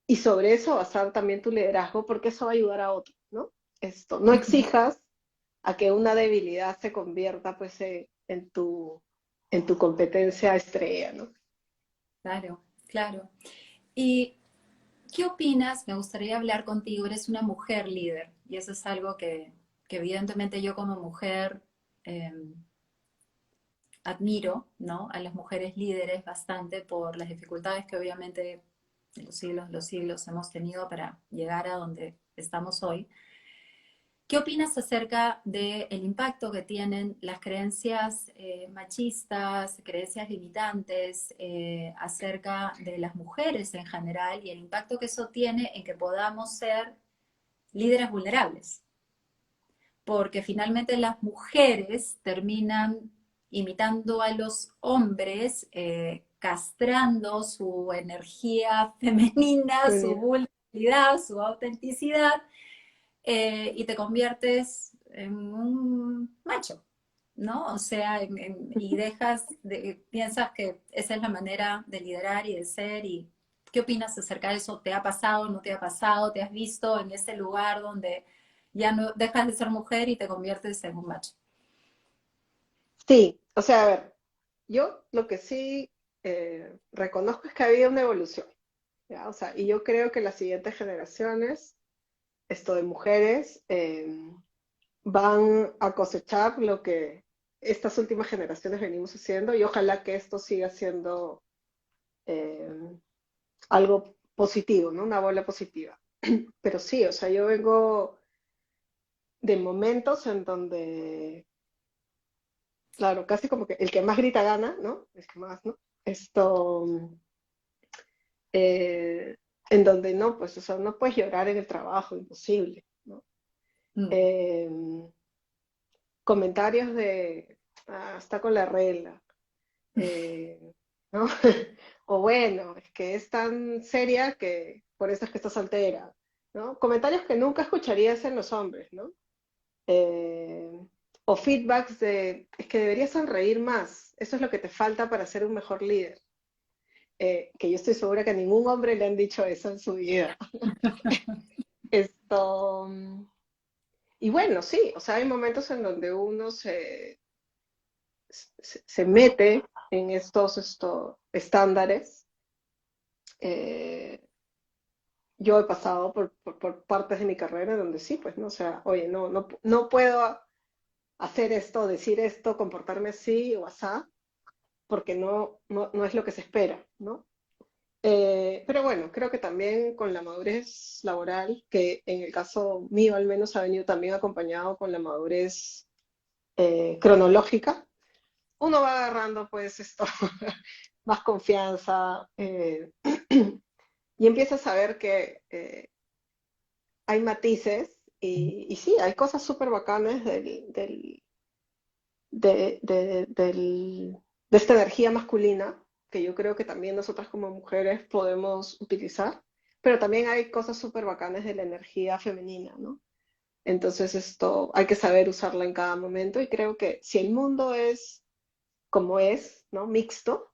y sobre eso basar también tu liderazgo porque eso va a ayudar a otros, ¿no? No ujú. exijas a que una debilidad se convierta pues en tu competencia estrella, ¿no? Claro, claro. Y ¿qué opinas? Me gustaría hablar contigo. Eres una mujer líder y eso es algo que evidentemente yo como mujer eh, admiro, ¿no? A las mujeres líderes bastante por las dificultades que obviamente en los siglos hemos tenido para llegar a donde estamos hoy. ¿Qué opinas acerca del impacto que tienen las creencias machistas, creencias limitantes acerca de las mujeres en general y el impacto que eso tiene en que podamos ser líderes vulnerables? Porque finalmente las mujeres terminan imitando a los hombres, castrando su energía femenina, su Femenina. vulnerabilidad, su autenticidad, y te conviertes en un macho, ¿no? O sea, y piensas que esa es la manera de liderar y de ser. ¿Y qué opinas acerca de eso? ¿Te ha pasado, no te ha pasado? ¿Te has visto en ese lugar donde ya no dejas de ser mujer y te conviertes en un macho? Sí, o sea, a ver, yo lo que sí reconozco es que ha habido una evolución, ¿ya? O sea, y yo creo que las siguientes generaciones, esto de mujeres, van a cosechar lo que estas últimas generaciones venimos haciendo y ojalá que esto siga siendo eh, algo positivo, ¿no? Una bola positiva. Pero sí, o sea, yo vengo de momentos en donde, claro, casi como que el que más grita gana, ¿no? El que más, ¿no? Esto, eh, en donde no, pues, o sea, no puedes llorar en el trabajo, imposible, ¿no? Mm. Eh, Comentarios de, está con la regla, ¿no? O bueno, es que es tan seria que por eso es que está soltera, ¿no? Comentarios que nunca escucharías en los hombres, ¿no? Eh, o feedbacks de, es que deberías sonreír más, eso es lo que te falta para ser un mejor líder. Que yo estoy segura que a ningún hombre le han dicho eso en su vida. Esto, y bueno, sí, o sea, hay momentos en donde uno se mete en estos estándares. Eh, yo he pasado por partes de mi carrera donde sí, pues, ¿no? O sea, oye, no puedo hacer esto, decir esto, comportarme así o asá, porque no es lo que se espera, ¿no? Pero bueno, creo que también con la madurez laboral, que en el caso mío al menos ha venido también acompañado con la madurez cronológica, uno va agarrando pues esto, más confianza y empieza a saber que hay matices y sí, hay cosas súper bacanas de esta energía masculina que yo creo que también nosotras como mujeres podemos utilizar, pero también hay cosas súper bacanas de la energía femenina, ¿no? Entonces esto hay que saber usarla en cada momento y creo que si el mundo es como es, ¿no? Mixto,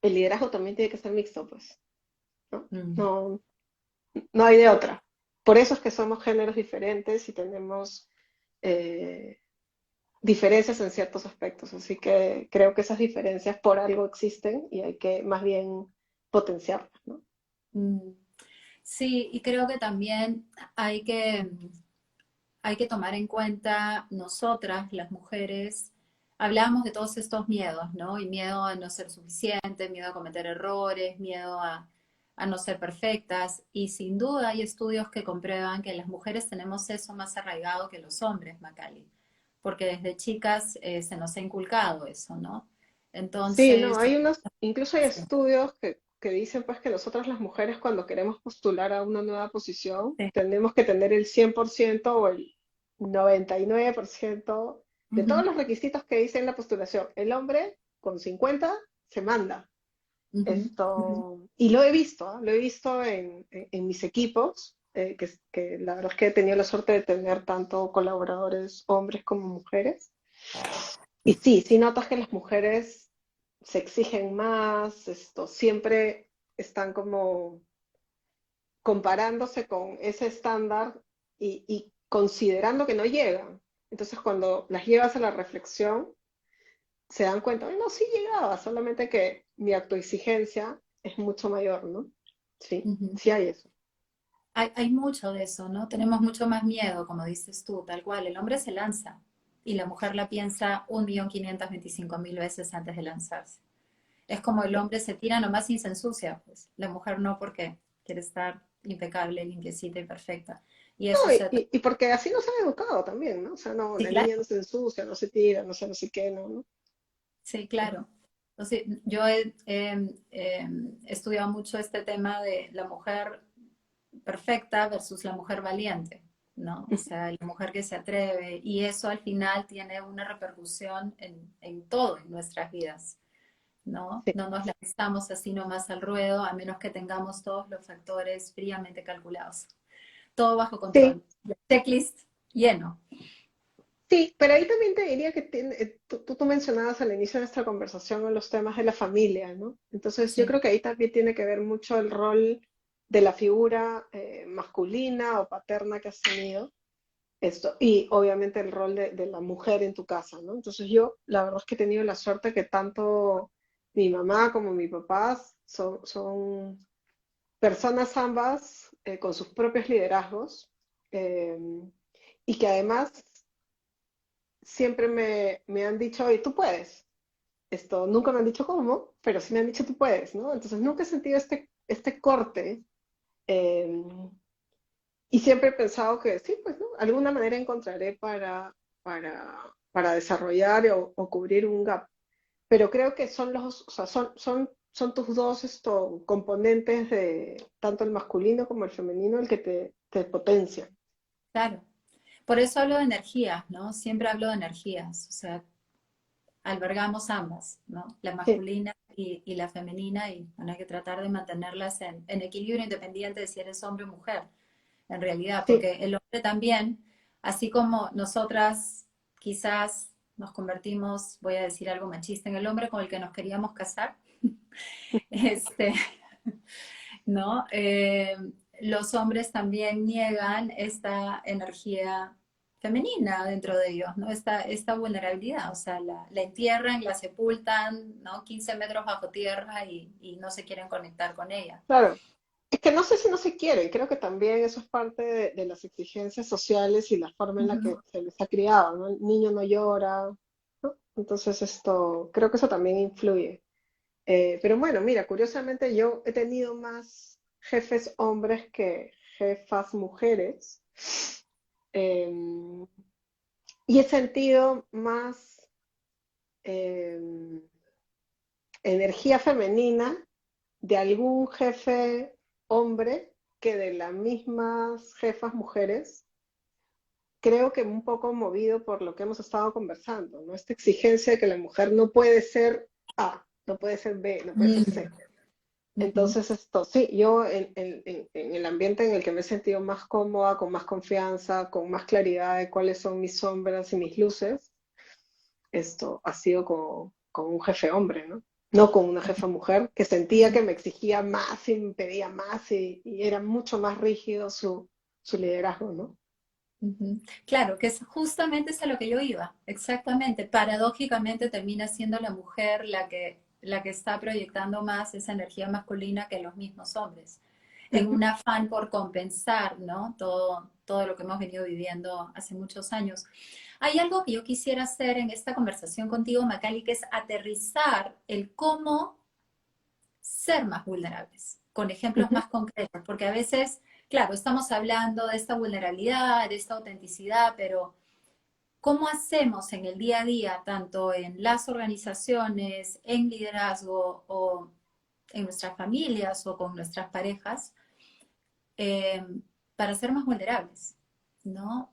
el liderazgo también tiene que ser mixto, pues, ¿no? Mm. No hay de otra. Por eso es que somos géneros diferentes y tenemos eh, diferencias en ciertos aspectos. Así que creo que esas diferencias por algo existen y hay que más bien potenciarlas, ¿no? Mm. Sí, y creo que también hay que, hay que tomar en cuenta nosotras, las mujeres, hablamos de todos estos miedos, ¿no? Y miedo a no ser suficiente, miedo a cometer errores, miedo a no ser perfectas. Y sin duda hay estudios que comprueban que las mujeres tenemos eso más arraigado que los hombres, Macali, porque desde chicas se nos ha inculcado eso, ¿no? Sí, no, Entonces, hay unos, incluso hay sí, estudios que dicen pues que nosotras las mujeres cuando queremos postular a una nueva posición sí. tenemos que tener el 100% o el 99% de todos Ujú, los requisitos que dice en la postulación. El hombre con 50 se manda. ujú, ujú. Esto, y lo he visto, ¿ah? Lo he visto en mis equipos, que la verdad es que he tenido la suerte de tener tanto colaboradores hombres como mujeres. Y sí, sí notas que las mujeres se exigen más, esto, siempre están como comparándose con ese estándar y considerando que no llegan. Entonces, cuando las llevas a la reflexión, se dan cuenta, "Ay, no, sí llegaba, solamente que mi autoexigencia es mucho mayor, ¿no?" Sí, Ujú. sí hay eso. Hay mucho de eso, ¿no? Tenemos mucho más miedo, como dices tú, tal cual. El hombre se lanza y la mujer la piensa 1.525.000 veces antes de lanzarse. Es como el hombre se tira nomás y se ensucia, pues. La mujer no, porque quiere estar impecable, limpiecita y perfecta. Y eso No, se... y porque así nos han educado también, ¿no? O sea, no, Sí, la claro. niña no se ensucia, no se tira, no sé, no sé qué, ¿no? Sí, claro. Entonces, yo he estudiado mucho este tema de la mujer perfecta versus la mujer valiente, ¿no? O sea, la mujer que se atreve y eso al final tiene una repercusión en todo en nuestras vidas, ¿no? Sí, No nos lanzamos así nomás al ruedo a menos que tengamos todos los factores fríamente calculados. Todo bajo sí, control. El checklist lleno. sí, pero ahí también te diría que tú mencionabas al inicio de nuestra conversación los temas de la familia, ¿no? Entonces yo Sí, creo que ahí también tiene que ver mucho el rol de la figura masculina o paterna que has tenido, esto, y obviamente el rol de la mujer en tu casa, ¿no? Entonces yo la verdad es que he tenido la suerte que tanto mi mamá como mi papá son personas ambas con sus propios liderazgos eh, y que además siempre me han dicho, oye, tú puedes. Esto nunca me han dicho cómo, pero sí me han dicho tú puedes, ¿no? Entonces nunca he sentido este corte eh, y siempre he pensado que sí, pues, ¿no? Alguna manera encontraré para desarrollar o cubrir un gap. Pero creo que son o sea, son tus dos componentes de tanto el masculino como el femenino el que te potencian. claro. Por eso hablo de energías, ¿no? Siempre hablo de energías. O sea, albergamos ambas, ¿no? La Sí, masculina y la femenina, y bueno, hay que tratar de mantenerlas en equilibrio independiente de si eres hombre o mujer, en realidad, sí, porque el hombre también, así como nosotras quizás nos convertimos, voy a decir algo machista, en el hombre con el que nos queríamos casar, este, ¿no? Los hombres también niegan esta energía femenina dentro de ellos, ¿no? Esta vulnerabilidad, o sea, la entierran, la sepultan, ¿no? 15 metros bajo tierra y no se quieren conectar con ella. claro. Es que no sé si no se quieren, creo que también eso es parte de las exigencias sociales y la forma en la Ujú. que se les ha criado, ¿no? El niño no llora, ¿no? Entonces creo que eso también influye. Pero bueno, mira, curiosamente yo he tenido más jefes hombres que jefas mujeres eh, y he sentido más eh, energía femenina de algún jefe hombre que de las mismas jefas mujeres, creo que un poco movido por lo que hemos estado conversando, ¿no? Esta exigencia de que la mujer no puede ser A, no puede ser B, no puede ser Mm, C. ujú, Entonces, sí, yo en el ambiente en el que me he sentido más cómoda, con más confianza, con más claridad de cuáles son mis sombras y mis luces, esto ha sido con un jefe hombre, ¿no? No con una jefa mujer que sentía ujú, que me exigía más y me pedía más y era mucho más rígido su liderazgo, ¿no? ujú. Claro, que es justamente es a lo que yo iba, exactamente. Paradójicamente termina siendo la mujer la que está proyectando más esa energía masculina que los mismos hombres, en Ujú. un afán por compensar, ¿no? Todo lo que hemos venido viviendo hace muchos años. Hay algo que yo quisiera hacer en esta conversación contigo, Macali, que es aterrizar el cómo ser más vulnerables, con ejemplos Ujú. más concretos, porque a veces, claro, estamos hablando de esta vulnerabilidad, de esta autenticidad, pero ¿cómo hacemos en el día a día, tanto en las organizaciones, en liderazgo o en nuestras familias o con nuestras parejas, eh, para ser más vulnerables? ¿No?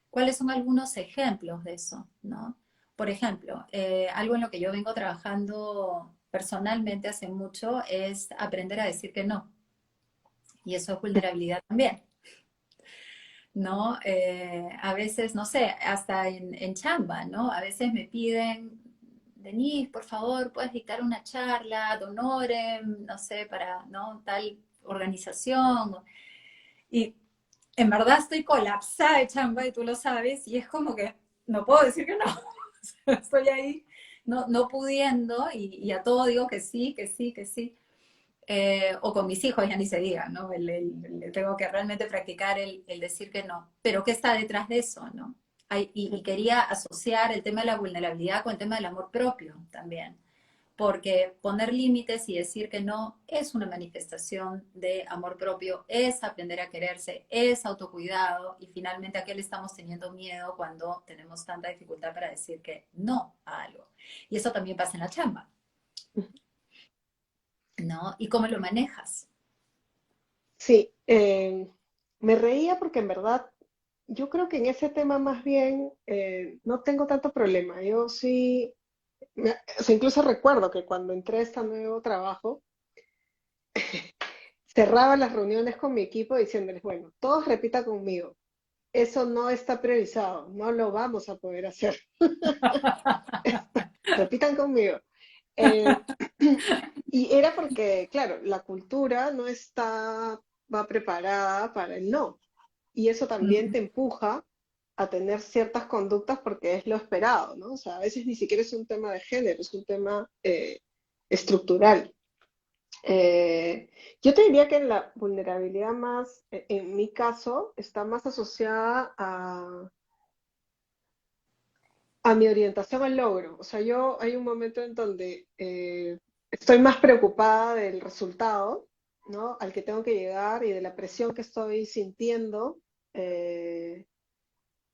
¿Cuáles son algunos ejemplos de eso? ¿No? Por ejemplo, algo en lo que yo vengo trabajando personalmente hace mucho es aprender a decir que no. Y eso es vulnerabilidad también. ¿No? A veces, no sé, hasta en chamba, ¿no? A veces me piden, Denise, por favor, puedes dictar una charla, ad honorem, no sé, para, ¿no? Tal organización. Y en verdad estoy colapsada de chamba y tú lo sabes, y es como que no puedo decir que no. Estoy ahí no pudiendo y a todo digo que sí, que sí, que sí. o con mis hijos, ya ni se diga, ¿no? Tengo que realmente practicar el decir que no. Pero ¿qué está detrás de eso, no? Y quería asociar el tema de la vulnerabilidad con el tema del amor propio también, porque poner límites y decir que no es una manifestación de amor propio, es aprender a quererse, es autocuidado, y finalmente a qué le estamos teniendo miedo cuando tenemos tanta dificultad para decir que no a algo. Y eso también pasa en la chamba, ¿no? ¿Y cómo lo manejas? Sí, me reía porque en verdad yo creo que en ese tema más bien no tengo tanto problema. Yo sí, o sea, incluso recuerdo que cuando entré a este nuevo trabajo, cerraba las reuniones con mi equipo diciéndoles, bueno, todos repitan conmigo, eso no está priorizado, no lo vamos a poder hacer. Repitan conmigo. Eh, y era porque, claro, la cultura no va preparada para el no. Y eso también te empuja a tener ciertas conductas porque es lo esperado, ¿no? O sea, a veces ni siquiera es un tema de género, es un tema estructural. Eh, yo te diría que la vulnerabilidad más, en mi caso, está más asociada a mi orientación al logro. O sea, yo hay un momento en donde estoy más preocupada del resultado, ¿no? Al que tengo que llegar y de la presión que estoy sintiendo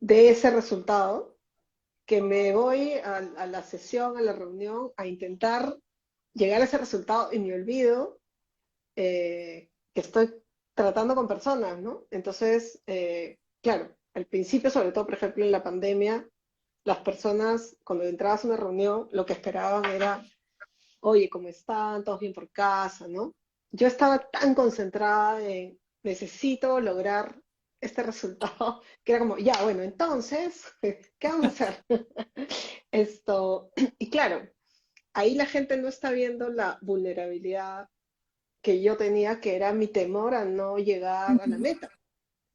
de ese resultado, que me voy a la sesión, a la reunión, a intentar llegar a ese resultado y me olvido que estoy tratando con personas, ¿no? Entonces, claro, al principio, sobre todo, por ejemplo, en la pandemia, las personas, cuando entrabas a una reunión, lo que esperaban era, oye, ¿cómo están? ¿Todos bien por casa? ¿No? Yo estaba tan concentrada en, necesito lograr este resultado, que era como, ya, bueno, entonces, ¿qué vamos a hacer? Esto, y claro, ahí la gente no está viendo la vulnerabilidad que yo tenía, que era mi temor a no llegar a la Ujú, meta.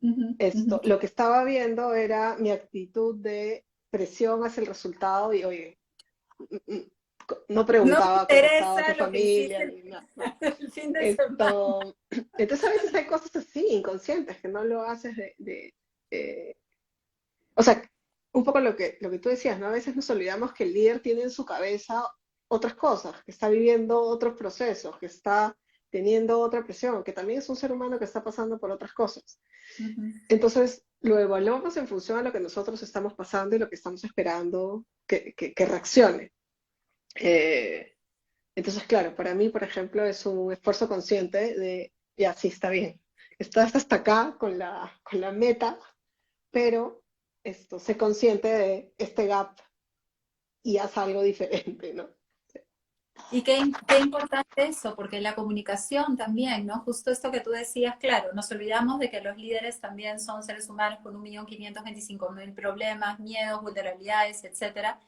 ujú, ujú. Esto, lo que estaba viendo era mi actitud de presión hacia el resultado y, oye, no No me preguntaba cómo estaba tu interesa lo que familia hiciste ni nada, ¿no? el fin de semana. Esto, entonces a veces hay cosas así, inconscientes, que no lo haces eh, o sea, un poco lo que tú decías, ¿no? A veces nos olvidamos que el líder tiene en su cabeza otras cosas, que está viviendo otros procesos, que está teniendo otra presión, que también es un ser humano que está pasando por otras cosas. Ujú. Entonces, lo evaluamos en función a lo que nosotros estamos pasando y lo que estamos esperando que reaccione. Eh, entonces, claro, para mí, por ejemplo, es un esfuerzo consciente de, ya, sí, está bien, estás hasta acá con la meta, pero esto, sé consciente de este gap y haz algo diferente, ¿no? Y qué importante eso, porque la comunicación también, ¿no? Justo esto que tú decías, claro, nos olvidamos de que los líderes también son seres humanos con 1.525.000 problemas, miedos, vulnerabilidades, etcétera.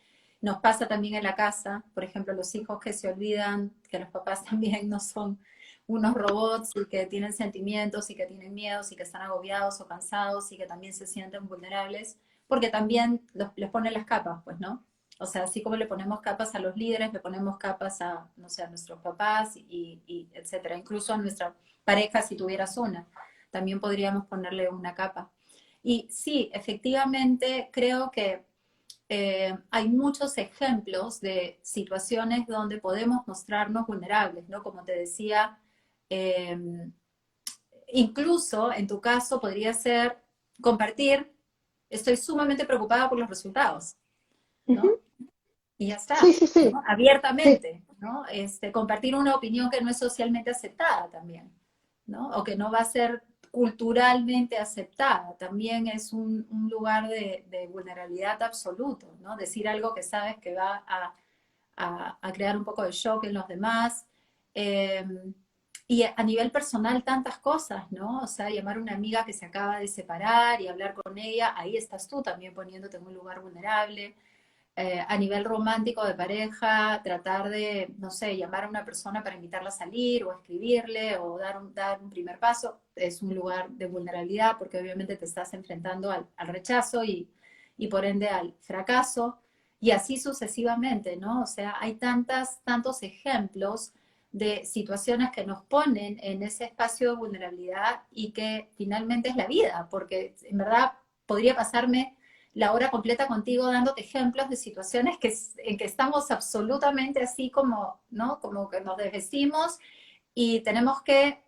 Nos pasa también en la casa, por ejemplo, los hijos que se olvidan que los papás también no son unos robots y que tienen sentimientos y que tienen miedos y que están agobiados o cansados y que también se sienten vulnerables, porque también les ponen las capas, pues, ¿no? O sea, así como le ponemos capas a los líderes, le ponemos capas a, no sé, a nuestros papás y etcétera. Incluso a nuestra pareja, si tuvieras una, también podríamos ponerle una capa. Y sí, efectivamente, creo que hay muchos ejemplos de situaciones donde podemos mostrarnos vulnerables, ¿no? Como te decía, eh, incluso en tu caso podría ser compartir, estoy sumamente preocupada por los resultados, Ujú. ¿no? Y ya Sí, está, sí, sí, ¿no? sí, Abiertamente, ¿no? Compartir una opinión que no es socialmente aceptada también, ¿no? O que no va a ser culturalmente aceptada, también es un lugar de vulnerabilidad absoluto, ¿no? Decir algo que sabes que va a crear un poco de shock en los demás. Eh, y a nivel personal, tantas cosas, ¿no? O sea, llamar a una amiga que se acaba de separar y hablar con ella, ahí estás tú también poniéndote en un lugar vulnerable. A nivel romántico de pareja, tratar de, no sé, llamar a una persona para invitarla a salir o escribirle o dar un primer paso, es un lugar de vulnerabilidad porque obviamente te estás enfrentando al rechazo y por ende al fracaso y así sucesivamente, ¿no? O sea, hay tantos ejemplos de situaciones que nos ponen en ese espacio de vulnerabilidad y que finalmente es la vida, porque en verdad podría pasarme la hora completa contigo dándote ejemplos de situaciones en que estamos absolutamente así como, ¿no? Como que nos desvestimos y tenemos que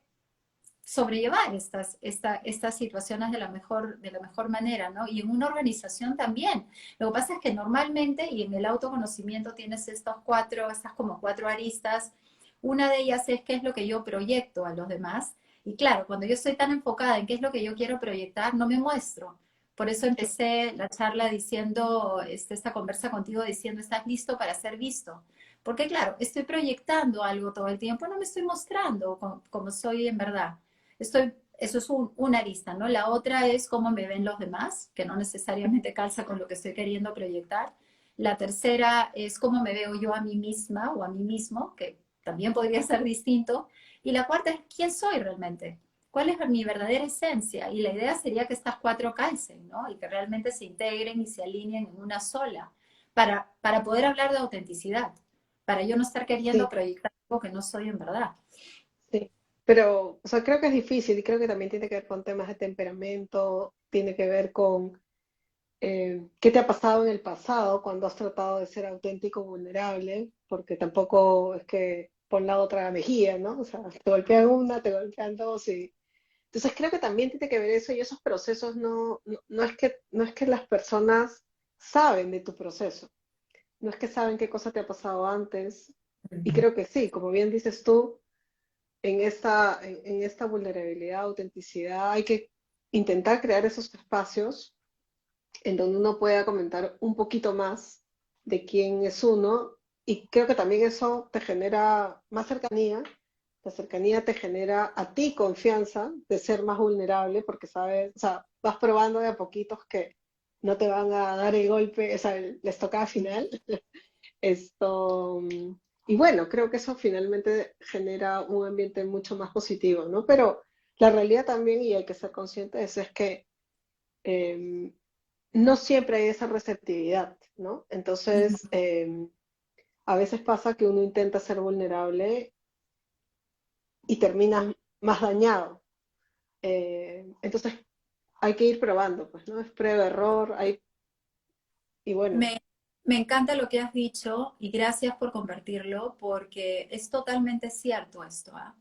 sobrellevar estas situaciones de la mejor manera, ¿no? Y en una organización también. Lo que pasa es que normalmente, y en el autoconocimiento tienes estas como cuatro aristas. Una de ellas es qué es lo que yo proyecto a los demás. Y claro, cuando yo estoy tan enfocada en qué es lo que yo quiero proyectar, no me muestro. Por eso Sí, empecé la charla diciendo, esta conversa contigo diciendo, ¿estás listo para ser visto? Porque claro, estoy proyectando algo todo el tiempo, no me estoy mostrando como soy en verdad. Eso es una arista, ¿no? La otra es cómo me ven los demás, que no necesariamente calza con lo que estoy queriendo proyectar. La tercera es cómo me veo yo a mí misma o a mí mismo, que también podría ser distinto. Y la cuarta es quién soy realmente, cuál es mi verdadera esencia. Y la idea sería que estas cuatro calcen, ¿no? Y que realmente se integren y se alineen en una sola, para poder hablar de autenticidad, para yo no estar queriendo sí, proyectar algo que no soy en verdad. sí. Pero, o sea, creo que es difícil y creo que también tiene que ver con temas de temperamento, tiene que ver con qué te ha pasado en el pasado cuando has tratado de ser auténtico, vulnerable, porque tampoco es que pon la otra mejilla, ¿no? O sea, te golpean una, te golpean dos y... Entonces creo que también tiene que ver eso y esos procesos no es que las personas saben de tu proceso, no es que saben qué cosa te ha pasado antes y creo que sí, como bien dices tú, en esta vulnerabilidad, autenticidad, hay que intentar crear esos espacios en donde uno pueda comentar un poquito más de quién es uno y creo que también eso te genera más cercanía, la cercanía te genera a ti confianza de ser más vulnerable porque sabes, o sea, vas probando de a poquitos que no te van a dar el golpe, o sea, les toca al final. Esto, y bueno, creo que eso finalmente genera un ambiente mucho más positivo, ¿no? Pero la realidad también, y hay que ser consciente de eso, es que eh, no siempre hay esa receptividad, ¿no? Entonces, a veces pasa que uno intenta ser vulnerable y termina más dañado. Entonces, hay que ir probando, pues, ¿no? Es prueba, error, y bueno, Me, me encanta lo que has dicho y gracias por compartirlo porque es totalmente cierto esto, ¿ah?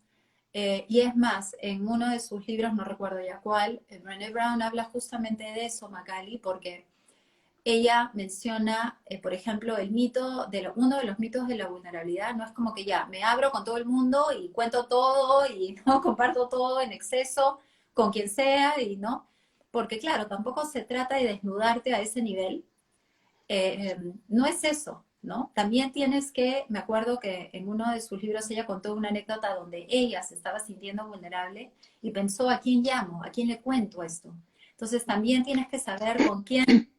Y es más, en uno de sus libros, no recuerdo ya cuál, Brené Brown habla justamente de eso, Magali, porque ella menciona, por ejemplo, uno de los mitos de la vulnerabilidad, no es como que ya me abro con todo el mundo y cuento todo y no comparto todo en exceso con quien sea y no, porque claro, tampoco se trata de desnudarte a ese nivel, no es eso, ¿no? También tienes que, me acuerdo que en uno de sus libros ella contó una anécdota donde ella se estaba sintiendo vulnerable y pensó, ¿a quién llamo? ¿A quién le cuento esto? Entonces también tienes que saber con quién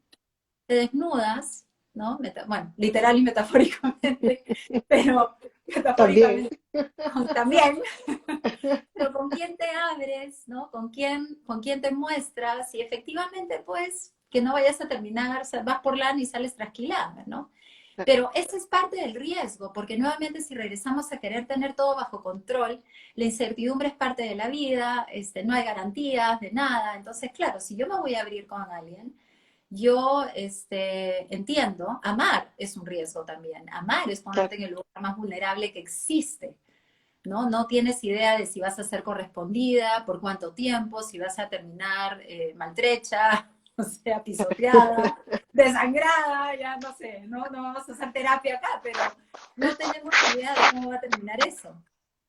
te desnudas, ¿no? Bueno, literal y metafóricamente, pero también. metafóricamente también, pero con quién te abres, ¿no? Con quién te muestras y efectivamente, pues, que no vayas a terminar, o sea, vas por lana y sales trasquilada, ¿no? Pero ese es parte del riesgo, porque nuevamente si regresamos a querer tener todo bajo control, la incertidumbre es parte de la vida, no hay garantías de nada. Entonces, claro, si yo me voy a abrir con alguien, yo entiendo, amar es un riesgo también. Amar es ponerte en el lugar más vulnerable que existe. ¿No? No tienes idea de si vas a ser correspondida, por cuánto tiempo, si vas a terminar maltrecha, o sea, pisoteada, desangrada, ya no sé, ¿no? No vamos a hacer terapia acá, pero no tenemos idea de cómo va a terminar eso.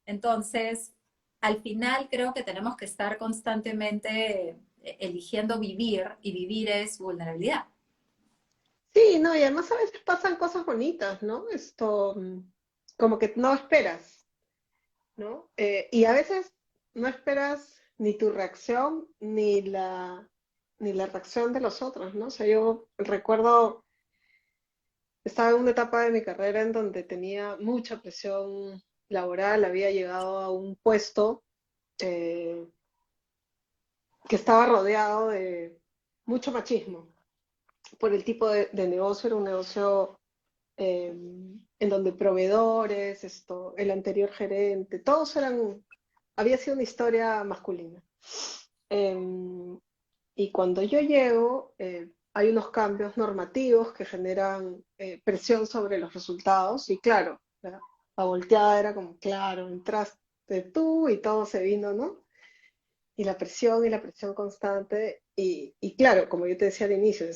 Entonces, al final creo que tenemos que estar constantemente eligiendo vivir y vivir es vulnerabilidad. Sí, no, y además a veces pasan cosas bonitas, ¿no? Esto, como que no esperas, ¿no? Y a veces no esperas ni tu reacción ni la reacción de los otros, ¿no? O sea, yo recuerdo, estaba en una etapa de mi carrera en donde tenía mucha presión laboral, había llegado a un puesto eh, que estaba rodeado de mucho machismo por el tipo de negocio, era un negocio en donde proveedores, el anterior gerente, había sido una historia masculina. Em, y cuando yo llego, hay unos cambios normativos que generan presión sobre los resultados, y claro, la volteada era como, claro, entraste tú y todo se vino, ¿no? Y la presión constante. Y claro, como yo te decía al inicio,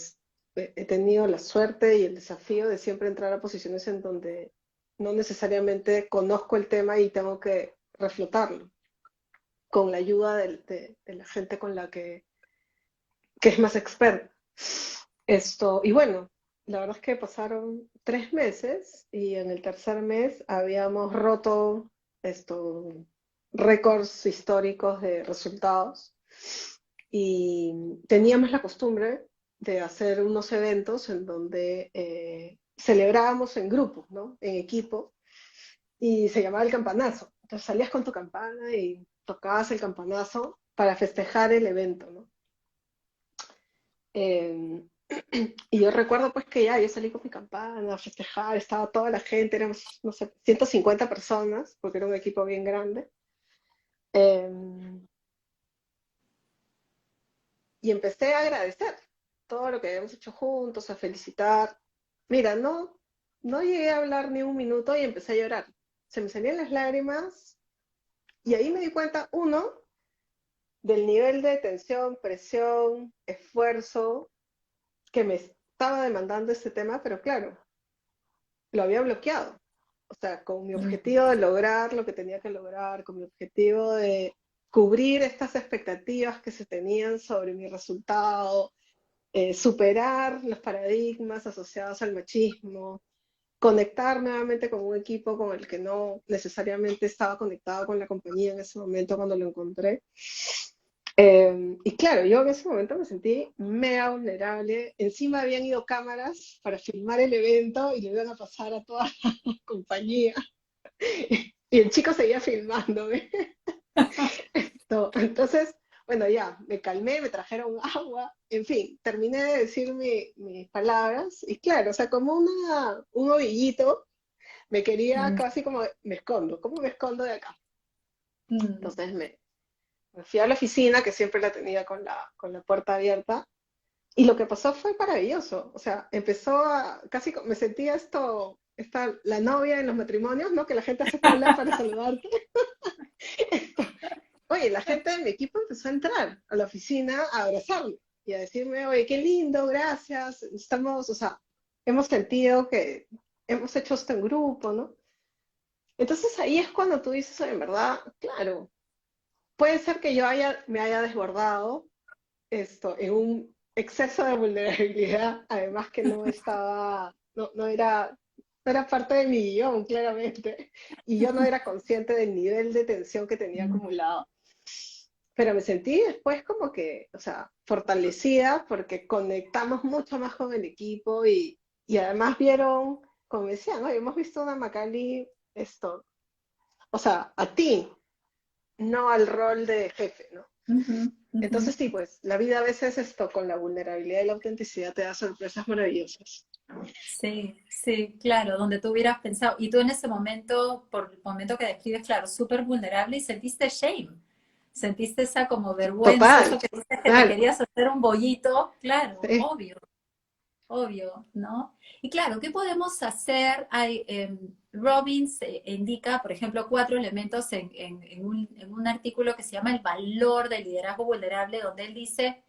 he tenido la suerte y el desafío de siempre entrar a posiciones en donde no necesariamente conozco el tema y tengo que reflotarlo con la ayuda de la gente con la que es más experta. Y bueno, la verdad es que pasaron 3 meses y en el tercer mes habíamos roto esto, récords históricos de resultados y teníamos la costumbre de hacer unos eventos en donde celebrábamos en grupo, ¿no? En equipo, y se llamaba el campanazo. Entonces salías con tu campana y tocabas el campanazo para festejar el evento, ¿no? Eh, y yo recuerdo pues que ya yo salí con mi campana a festejar, estaba toda la gente, éramos, no sé, 150 personas, porque era un equipo bien grande. Eh, y empecé a agradecer todo lo que habíamos hecho juntos, a felicitar. Mira, no llegué a hablar ni un minuto y empecé a llorar. Se me salían las lágrimas y ahí me di cuenta, uno, del nivel de tensión, presión, esfuerzo que me estaba demandando este tema, pero claro, lo había bloqueado. O sea, con mi Mm. objetivo de lograr lo que tenía que lograr, con mi objetivo de cubrir estas expectativas que se tenían sobre mi resultado, superar los paradigmas asociados al machismo, conectar nuevamente con un equipo con el que no necesariamente estaba conectado con la compañía en ese momento cuando lo encontré. Y claro, yo en ese momento me sentí mega vulnerable. Encima habían ido cámaras para filmar el evento y le iban a pasar a toda la compañía. Y el chico seguía filmándome. Entonces, bueno, ya, me calmé, me trajeron agua, en fin, terminé de decir mis palabras. Y claro, o sea, como un ovillito, me quería Mm. casi como, me escondo, ¿cómo me escondo de acá? Mm. Entonces me fui a la oficina, que siempre la tenía con la puerta abierta. Y lo que pasó fue maravilloso. O sea, me sentía la novia en los matrimonios, ¿no? Que la gente hace cola para saludarte. Oye, la gente de mi equipo empezó a entrar a la oficina a abrazarme y a decirme, oye, qué lindo, gracias. O sea, hemos sentido que hemos hecho esto en grupo, ¿no? Entonces ahí es cuando tú dices, oye, en verdad, claro, puede ser que me haya desbordado en un exceso de vulnerabilidad, además que no era parte de mi guión, claramente, y yo no era consciente del nivel de tensión que tenía Mm. acumulado, pero me sentí después como que, o sea, fortalecida porque conectamos mucho más con el equipo y además vieron, como decían, ¿no? Hemos visto una Macaulay, o sea, a ti, no al rol de jefe, ¿no? Ujú, ujú. Entonces sí, pues la vida a veces con la vulnerabilidad y la autenticidad te da sorpresas maravillosas. Sí, sí, claro, donde tú hubieras pensado, y tú en ese momento, por el momento que describes, claro, súper vulnerable y sentiste shame, sentiste esa como vergüenza, Total, eso que dices que te total. querías hacer un bollito, claro, Sí. obvio, obvio, ¿no? Y claro, ¿qué podemos hacer? Robbins indica, por ejemplo, 4 elementos en un artículo que se llama El valor del liderazgo vulnerable, donde él dice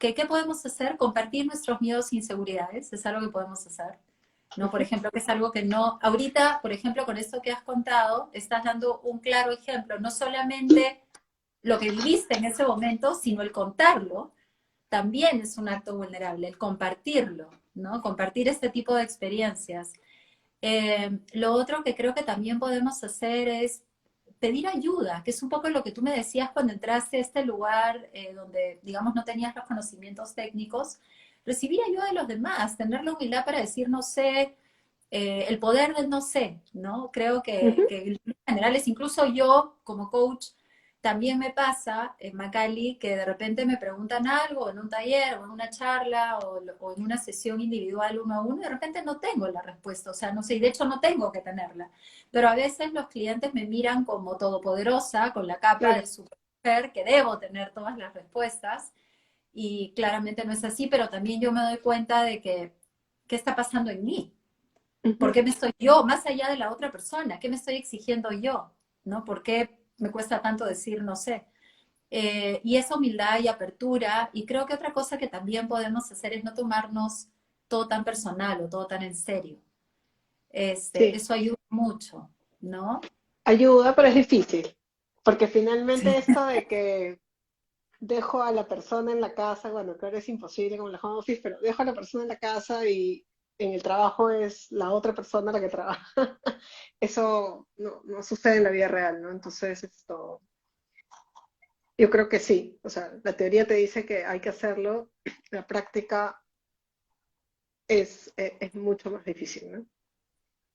que ¿qué podemos hacer? Compartir nuestros miedos e inseguridades, es algo que podemos hacer. ¿No? Por Ujú. ejemplo, que es algo que no, ahorita, por ejemplo, con esto que has contado, estás dando un claro ejemplo, no solamente lo que viviste en ese momento, sino el contarlo, también es un acto vulnerable, el compartirlo, ¿no? Compartir este tipo de experiencias. Lo otro que creo que también podemos hacer es pedir ayuda, que es un poco lo que tú me decías cuando entraste a este lugar donde, digamos, no tenías los conocimientos técnicos. Recibir ayuda de los demás, tener la humildad para decir no sé, el poder del no sé, ¿no? Creo Ujú. que en general es incluso yo como coach. también me pasa en Macali que de repente me preguntan algo en un taller o en una charla o en una sesión individual uno a uno y de repente no tengo la respuesta, o sea, no sé, y de hecho no tengo que tenerla. Pero a veces los clientes me miran como todopoderosa, con la capa Claro. de supermujer, que debo tener todas las respuestas y claramente no es así, pero también yo me doy cuenta de que, ¿qué está pasando en mí? ¿Por Ujú. qué me estoy yo, más allá de la otra persona? ¿Qué me estoy exigiendo yo? ¿No? ¿Por qué me cuesta tanto decir no sé? Y esa humildad y apertura, y creo que otra cosa que también podemos hacer es no tomarnos todo tan personal o todo tan en serio. Sí, Eso ayuda mucho, ¿no? ayuda, pero es difícil, porque Sí. finalmente esto de que dejo a la persona en la casa, bueno, claro, es imposible como en la home office, pero dejo a la persona en la casa y en el trabajo es la otra persona la que trabaja. Eso no sucede en la vida real, ¿no? Entonces, esto, yo creo que sí, o sea, la teoría te dice que hay que hacerlo, la práctica es mucho más difícil, ¿no?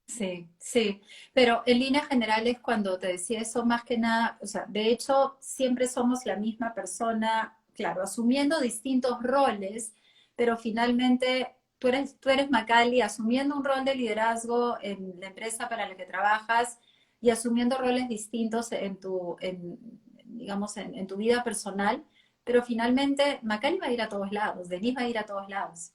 Sí, sí, pero en líneas generales cuando te decía eso, más que nada, o sea, de hecho siempre somos la misma persona, claro, asumiendo distintos roles, pero finalmente tú eres Macaulay asumiendo un rol de liderazgo en la empresa para la que trabajas y asumiendo roles distintos digamos, en tu vida personal, pero finalmente Macaulay va a ir a todos lados, Denise va a ir a todos lados,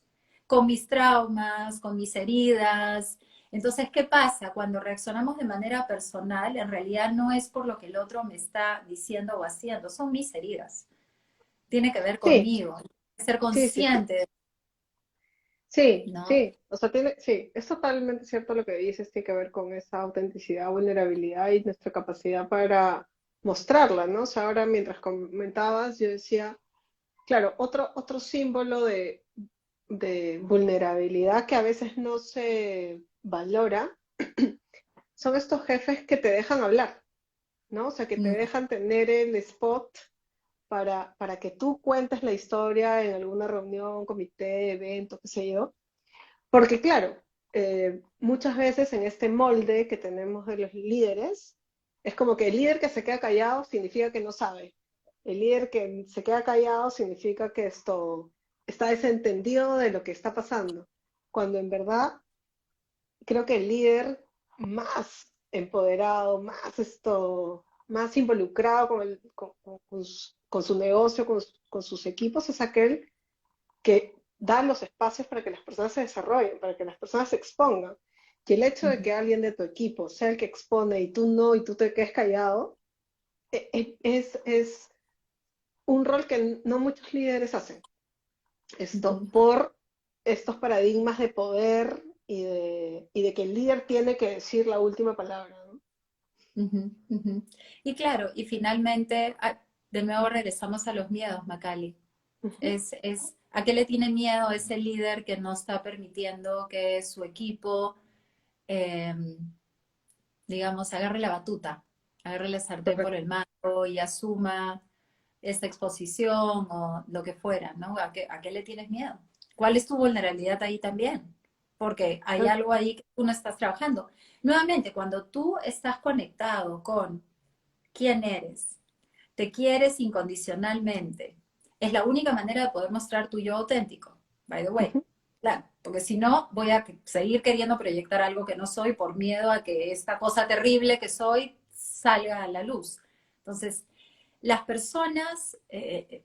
con mis traumas, con mis heridas. Entonces, ¿qué pasa? Cuando reaccionamos de manera personal, en realidad no es por lo que el otro me está diciendo o haciendo, son mis heridas. Tiene que ver Sí, conmigo, ser sí, sí, sí. consciente, Sí, ¿no? sí, o sea, sí, es totalmente cierto lo que dices, tiene que ver con esa autenticidad, vulnerabilidad y nuestra capacidad para mostrarla, ¿no? O sea, ahora mientras comentabas, yo decía, claro, otro símbolo de vulnerabilidad que a veces no se valora son estos jefes que te dejan hablar, ¿no? O sea, que te Mm, dejan tener el spot para que tú cuentes la historia en alguna reunión, comité, evento, qué sé yo. Porque claro, muchas veces en este molde que tenemos de los líderes, es como que el líder que se queda callado significa que no sabe. El líder que se queda callado significa que esto está desentendido de lo que está pasando. Cuando en verdad creo que el líder más empoderado, más involucrado con su negocio, con sus equipos, es aquel que da los espacios para que las personas se desarrollen, para que las personas se expongan. Y el hecho de ujú. que alguien de tu equipo sea el que expone y tú no, y tú te quedes callado, es un rol que no muchos líderes hacen. Esto Ujú, por estos paradigmas de poder y de que el líder tiene que decir la última palabra, ¿no? ujú, ujú. Y claro, y finalmente, de nuevo regresamos a los miedos, Macaulay. Ujú. ¿A qué le tiene miedo ese líder que no está permitiendo que su equipo, eh, digamos, agarre la batuta, agarre la sartén por Correcto. el mango y asuma esta exposición o lo que fuera, ¿no? ¿A qué le tienes miedo? ¿Cuál es tu vulnerabilidad ahí también? Porque hay Claro. algo ahí que tú no estás trabajando. Nuevamente, cuando tú estás conectado con quién eres, te quieres incondicionalmente, es la única manera de poder mostrar tu yo auténtico, by the way. Ujú. Claro, porque si no, voy a seguir queriendo proyectar algo que no soy por miedo a que esta cosa terrible que soy salga a la luz. Entonces, las personas,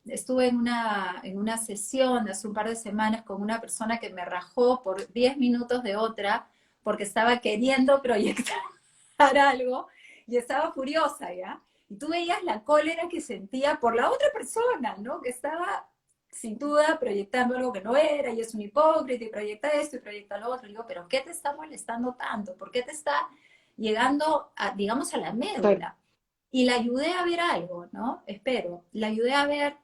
estuve en una sesión hace un par de semanas con una persona que me rajó por 10 minutos de otra porque estaba queriendo proyectar algo y estaba furiosa, ¿ya? Y tú veías la cólera que sentía por la otra persona, ¿no? Que estaba sin duda proyectando algo que no era y es un hipócrita y proyecta esto y proyecta lo otro. Y digo, pero ¿qué te está molestando tanto? ¿Por qué te está llegando, digamos, a la Claro. médula? Y la ayudé a ver algo, ¿no? Espero, la ayudé a ver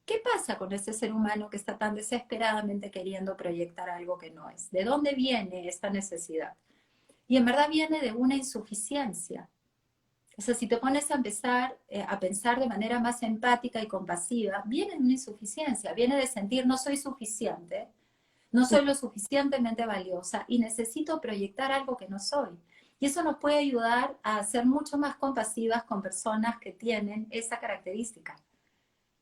qué pasa con ese ser humano que está tan desesperadamente queriendo proyectar algo que no es. ¿De dónde viene esta necesidad? Y en verdad viene de una insuficiencia. O sea, si te pones a empezar a pensar de manera más empática y compasiva, viene de una insuficiencia, viene de sentir no soy suficiente, no soy lo suficientemente valiosa y necesito proyectar algo que no soy. Y eso nos puede ayudar a ser mucho más compasivas con personas que tienen esa característica.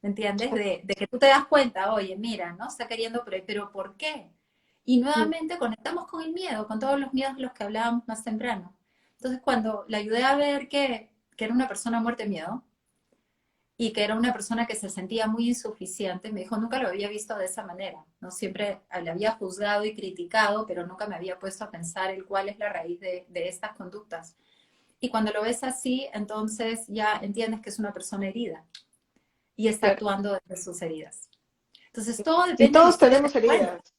¿Me entiendes? De que tú te das cuenta, oye, mira, ¿no? Está queriendo, pero ¿por qué? Y Mm, nuevamente conectamos con el miedo, con todos los miedos de los que hablábamos más temprano. Entonces, cuando la ayudé a ver que era una persona muerta de miedo y que era una persona que se sentía muy insuficiente, me dijo, nunca lo había visto de esa manera, ¿no? Siempre le había juzgado y criticado, pero nunca me había puesto a pensar el cuál es la raíz de estas conductas. Y cuando lo ves así, entonces ya entiendes que es una persona herida y está claro. actuando desde sus heridas. Entonces, todo Y depende de la todos historia que tenemos te cuentes, heridas,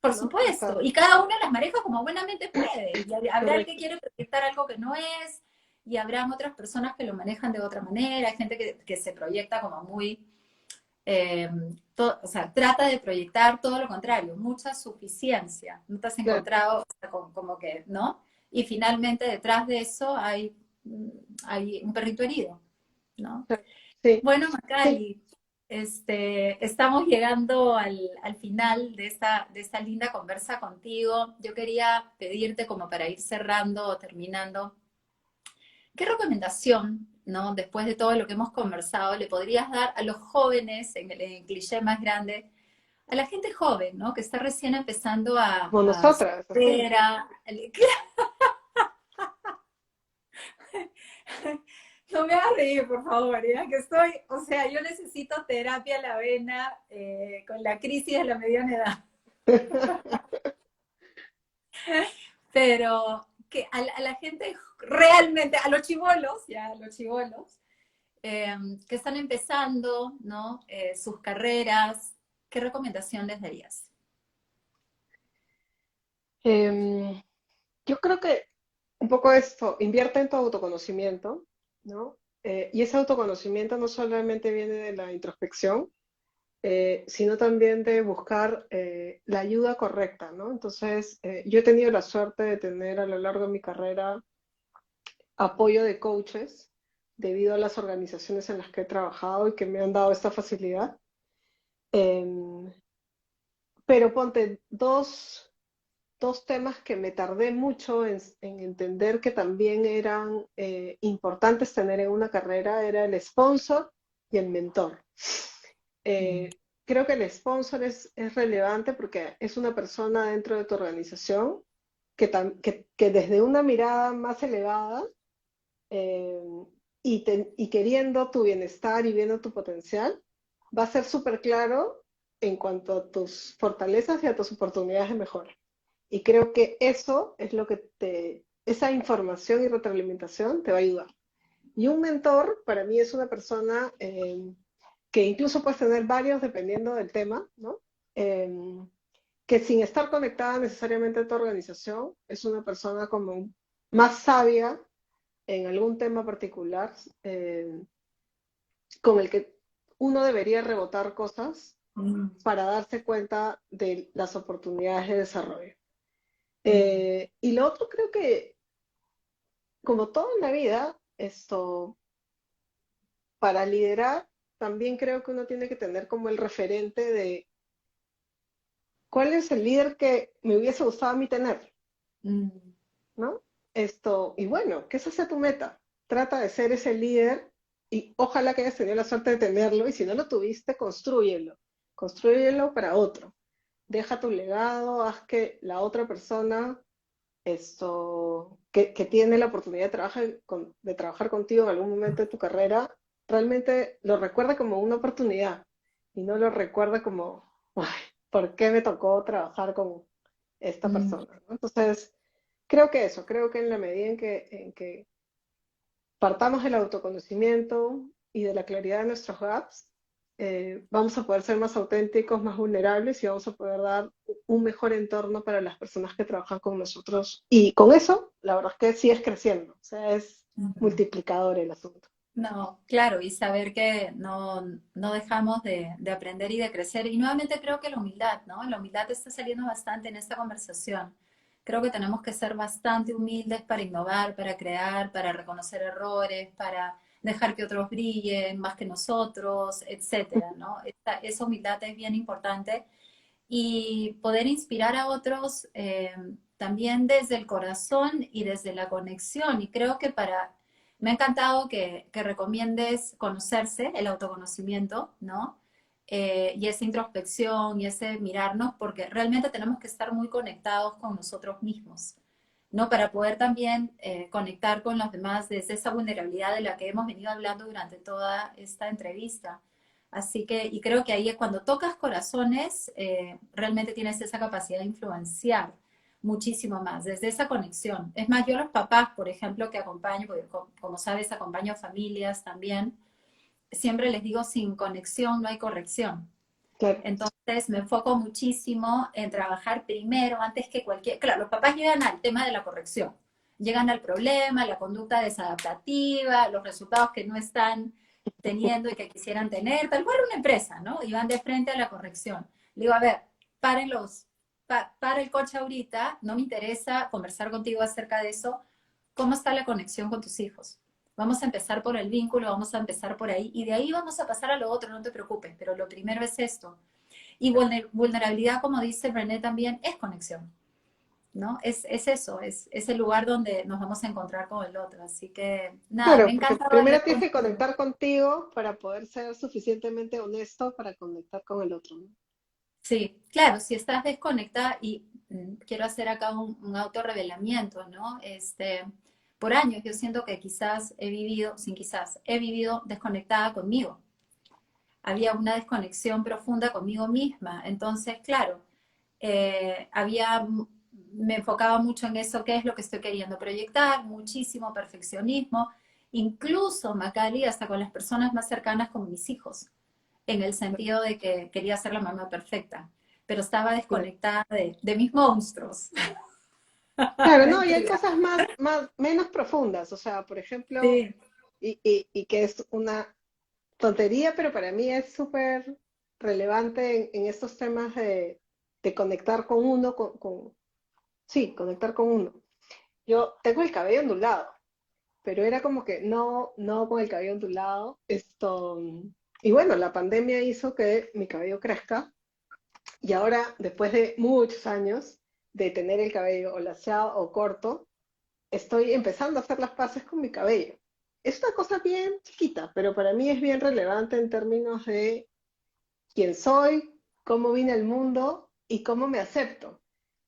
por ¿no? O sea, supuesto. Y cada uno las maneja como buenamente puede. Y habrá el que correcto. quiere proyectar algo que no es, y habrán otras personas que lo manejan de otra manera. Hay gente que se proyecta como muy, o sea, trata de proyectar todo lo contrario, mucha suficiencia. No te has Claro, encontrado, o sea, como que, ¿no? Y finalmente detrás de eso hay un perrito herido, ¿no? claro. Sí, Bueno, sí. Macali, estamos llegando al final de esta linda conversa contigo. Yo quería pedirte como para ir cerrando o terminando, ¿qué recomendación, ¿no? Después de todo lo que hemos conversado, le podrías dar a los jóvenes, en el cliché más grande, a la gente joven, ¿no? Que está recién empezando Como a su nosotras, así. carrera. No me hagas reír, por favor, ¿ya? Que estoy, o sea, yo necesito terapia a la vena con la crisis de la mediana edad. Pero que a la gente realmente, a los chivolos, ya, a los chivolos, que están empezando, ¿no? Sus carreras, ¿qué recomendación les darías? Em, yo creo que un poco esto, invierte en tu autoconocimiento, ¿no? Y ese autoconocimiento no solamente viene de la introspección, sino también de buscar la ayuda correcta, ¿no? Entonces, yo he tenido la suerte de tener a lo largo de mi carrera apoyo de coaches debido a las organizaciones en las que he trabajado y que me han dado esta facilidad. Em, pero ponte dos temas que me tardé mucho en entender que también eran importantes tener en una carrera, era el sponsor y el mentor. Mm, Eh, creo que el sponsor es relevante porque es una persona dentro de tu organización que desde una mirada más elevada eh, y queriendo tu bienestar y viendo tu potencial, va a ser súper claro en cuanto a tus fortalezas y a tus oportunidades de mejora. Y creo que eso es lo que esa información y retroalimentación te va a ayudar. Y un mentor para mí es una persona que incluso puedes tener varios dependiendo del tema, ¿no? Eh, que sin estar conectada necesariamente a tu organización, es una persona como más sabia en algún tema particular eh, con el que uno debería rebotar cosas mm, para darse cuenta de las oportunidades de desarrollo. mm, Y lo otro creo que, como todo en la vida, esto, para liderar, también creo que uno tiene que tener como el referente de cuál es el líder que me hubiese gustado a mí tener, mm, ¿no? Y bueno, que esa sea tu meta. Trata de ser ese líder y ojalá que hayas tenido la suerte de tenerlo y si no lo tuviste, construyelo. Construyelo para otro. Deja tu legado, haz que la otra persona que tiene la oportunidad de trabajar contigo en algún momento de tu carrera, realmente lo recuerda como una oportunidad y no lo recuerda como, "Ay, ¿por qué me tocó trabajar con esta mm. persona?", ¿no? Entonces, creo que en la medida en que partamos del autoconocimiento y de la claridad de nuestros gaps, vamos a poder ser más auténticos, más vulnerables y vamos a poder dar un mejor entorno para las personas que trabajan con nosotros. Y con eso, la verdad es que sigues creciendo, o sea, es Mm. multiplicador el asunto. No, claro, y saber que no dejamos de aprender y de crecer. Y nuevamente creo que la humildad, ¿no? La humildad está saliendo bastante en esta conversación. Creo que tenemos que ser bastante humildes para innovar, para crear, para reconocer errores, para dejar que otros brillen más que nosotros, etcétera, ¿no? Esa humildad es bien importante y poder inspirar a otros también desde el corazón y desde la conexión. Y creo que me ha encantado que recomiendes conocerse, el autoconocimiento, ¿no? Y esa introspección y ese mirarnos, porque realmente tenemos que estar muy conectados con nosotros mismos, ¿no? Para poder también conectar con los demás desde esa vulnerabilidad de la que hemos venido hablando durante toda esta entrevista. Así que, y creo que ahí es cuando tocas corazones, realmente tienes esa capacidad de influenciar muchísimo más, desde esa conexión. Es más, yo a los papás, por ejemplo, que acompaño, porque como sabes, acompaño a familias también, siempre les digo, sin conexión no hay corrección. Claro, Entonces me enfoco muchísimo en trabajar primero, antes que cualquier... Claro, los papás llegan al tema de la corrección, llegan al problema, la conducta desadaptativa, los resultados que no están teniendo y que quisieran tener, tal cual una empresa, ¿no? Y van de frente a la corrección. Le digo, a ver, para el coche ahorita, no me interesa conversar contigo acerca de eso. ¿Cómo está la conexión con tus hijos? Vamos a empezar por el vínculo, vamos a empezar por ahí y de ahí vamos a pasar a lo otro, no te preocupes, pero lo primero es esto. Y vulnerabilidad, como dice Brené también, es conexión, ¿no? Es eso, es el lugar donde nos vamos a encontrar con el otro. Así que, nada, me claro, porque encanta primero hablar tienes que contigo. conectar contigo para poder ser suficientemente honesto para conectar con el otro, ¿no? Sí, claro, si estás desconectada y quiero hacer acá un autorrevelamiento, ¿no? Por años yo siento que he vivido desconectada conmigo. Había una desconexión profunda conmigo misma. Entonces, claro, me enfocaba mucho en eso, qué es lo que estoy queriendo proyectar, muchísimo perfeccionismo, incluso, Macaly, hasta con las personas más cercanas como mis hijos, en el sentido de que quería ser la mamá perfecta, pero estaba Claro. desconectada de mis monstruos. Claro, no, y hay Mentira. cosas menos profundas, o sea, por ejemplo, Sí, y que es una tontería, pero para mí es súper relevante en estos temas de conectar con uno, sí, conectar con uno. Yo tengo el cabello ondulado, pero era como que no con el cabello ondulado, y bueno, la pandemia hizo que mi cabello crezca, y ahora, después de muchos años de tener el cabello o laseado o corto, estoy empezando a hacer las paces con mi cabello. Es una cosa bien chiquita, pero para mí es bien relevante en términos de quién soy, cómo vine al mundo y cómo me acepto. ujú,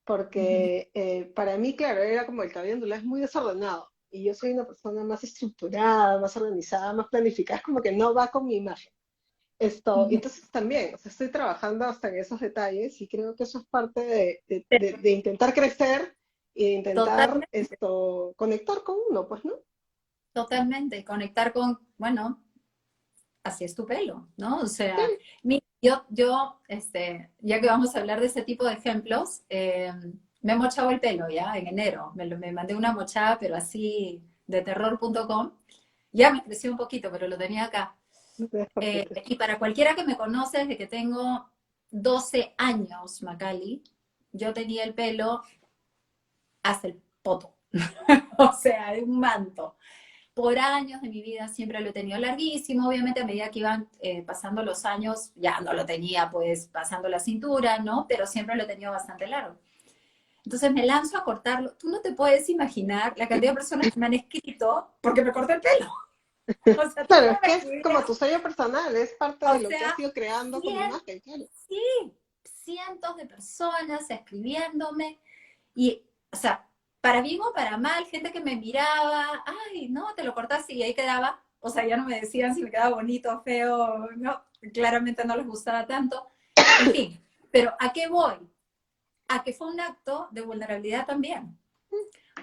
Porque para mí, claro, era como el cabello ondulado es muy desordenado. Y yo soy una persona más estructurada, más organizada, más planificada, es como que no va con mi imagen. ujú. Entonces también, o sea, estoy trabajando hasta en esos detalles y creo que eso es parte de intentar crecer y de intentar Totalmente, conectar con uno, pues, ¿no? totalmente. Conectar con, bueno, así es tu pelo, ¿no? O sea, Sí, ya que vamos a hablar de ese tipo de ejemplos, me he mochado el pelo ya en enero. Me mandé una mochada, pero así de terror.com. Ya me creció un poquito, pero lo tenía acá. no te des por triste. Y para cualquiera que me conoce desde que tengo 12 años, Macaly, yo tenía el pelo hasta el poto. O sea, de un manto. Por años de mi vida siempre lo he tenido larguísimo. Obviamente a medida que iban pasando los años, ya no lo tenía pues pasando la cintura, ¿no? Pero siempre lo he tenido bastante largo. Entonces me lanzo a cortarlo. Tú no te puedes imaginar la cantidad de personas que me han escrito porque me corté el pelo. O sea, tú Claro, no es me que es como crees. tu sello personal, es parte O de lo que has sea, ido creando como cien, imagen, claro. sí, cientos de personas escribiéndome y, o sea, para bien o para mal, gente que me miraba, ay, no, te lo cortaste y ahí quedaba. O sea, ya no me decían si me quedaba bonito, feo, no, claramente no les gustaba tanto. En fin, pero ¿a qué voy? A que fue un acto de vulnerabilidad también,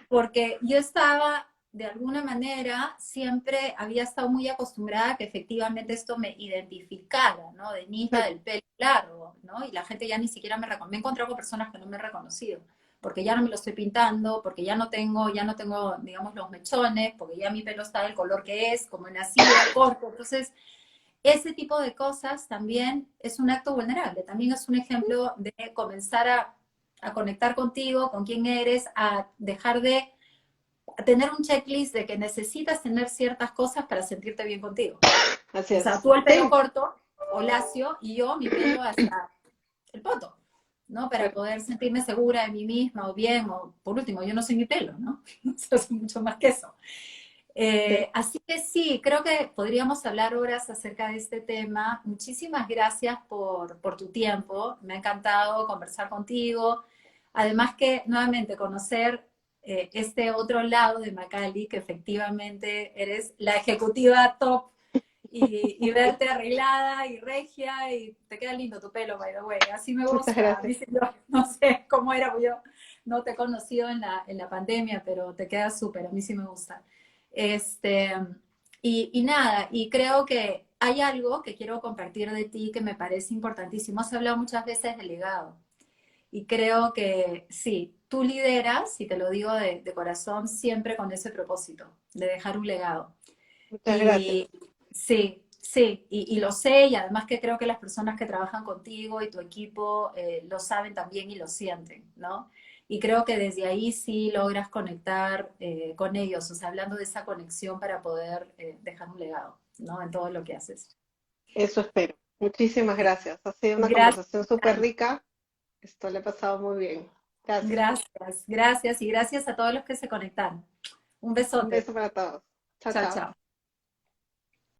porque yo estaba, de alguna manera, siempre había estado muy acostumbrada a que efectivamente esto me identificara, ¿no? De niña Claro, del pelo largo, ¿no? Y la gente ya ni siquiera me he encontrado con personas que no me han reconocido, porque ya no me lo estoy pintando, porque ya no tengo, digamos, los mechones, porque ya mi pelo está del color que es, como nacida, corto. Entonces, ese tipo de cosas también es un acto vulnerable, también es un ejemplo de comenzar a conectar contigo, con quién eres, a dejar de tener un checklist de que necesitas tener ciertas cosas para sentirte bien contigo. así O sea, es. tú el pelo Sí, corto o lacio y yo mi pelo hasta el poto, ¿no? Sí, Para poder sentirme segura de mí misma o bien, o por último, yo no soy mi pelo, ¿no? Eso es mucho más que eso. sí. Así que sí, creo que podríamos hablar horas acerca de este tema. Muchísimas gracias por tu tiempo. Me ha encantado conversar contigo. Además que, nuevamente, conocer este otro lado de Macaulay, que efectivamente eres la ejecutiva top y verte arreglada y regia y te queda lindo tu pelo, by the way. Así me Muchas gusta. gracias. Dice yo, no sé cómo era, yo no te he conocido en la pandemia, pero te queda súper. A mí sí me gusta. Este, y nada, y creo que hay algo que quiero compartir de ti que me parece importantísimo. Has hablado muchas veces del legado. Y creo que sí, tú lideras, y te lo digo de corazón, siempre con ese propósito, de dejar un legado. Muchas gracias. Y sí, sí, y lo sé, y además que creo que las personas que trabajan contigo y tu equipo lo saben también y lo sienten, ¿no? Y creo que desde ahí sí logras conectar con ellos, o sea, hablando de esa conexión para poder dejar un legado, ¿no? En todo lo que haces. Eso espero. Muchísimas gracias. Ha sido una Gracias, conversación súper rica. Esto le he pasado muy bien. Gracias. gracias, gracias y gracias a todos los que se conectaron. Un Un besote. beso para todos. Chao, Chao, chao. chao.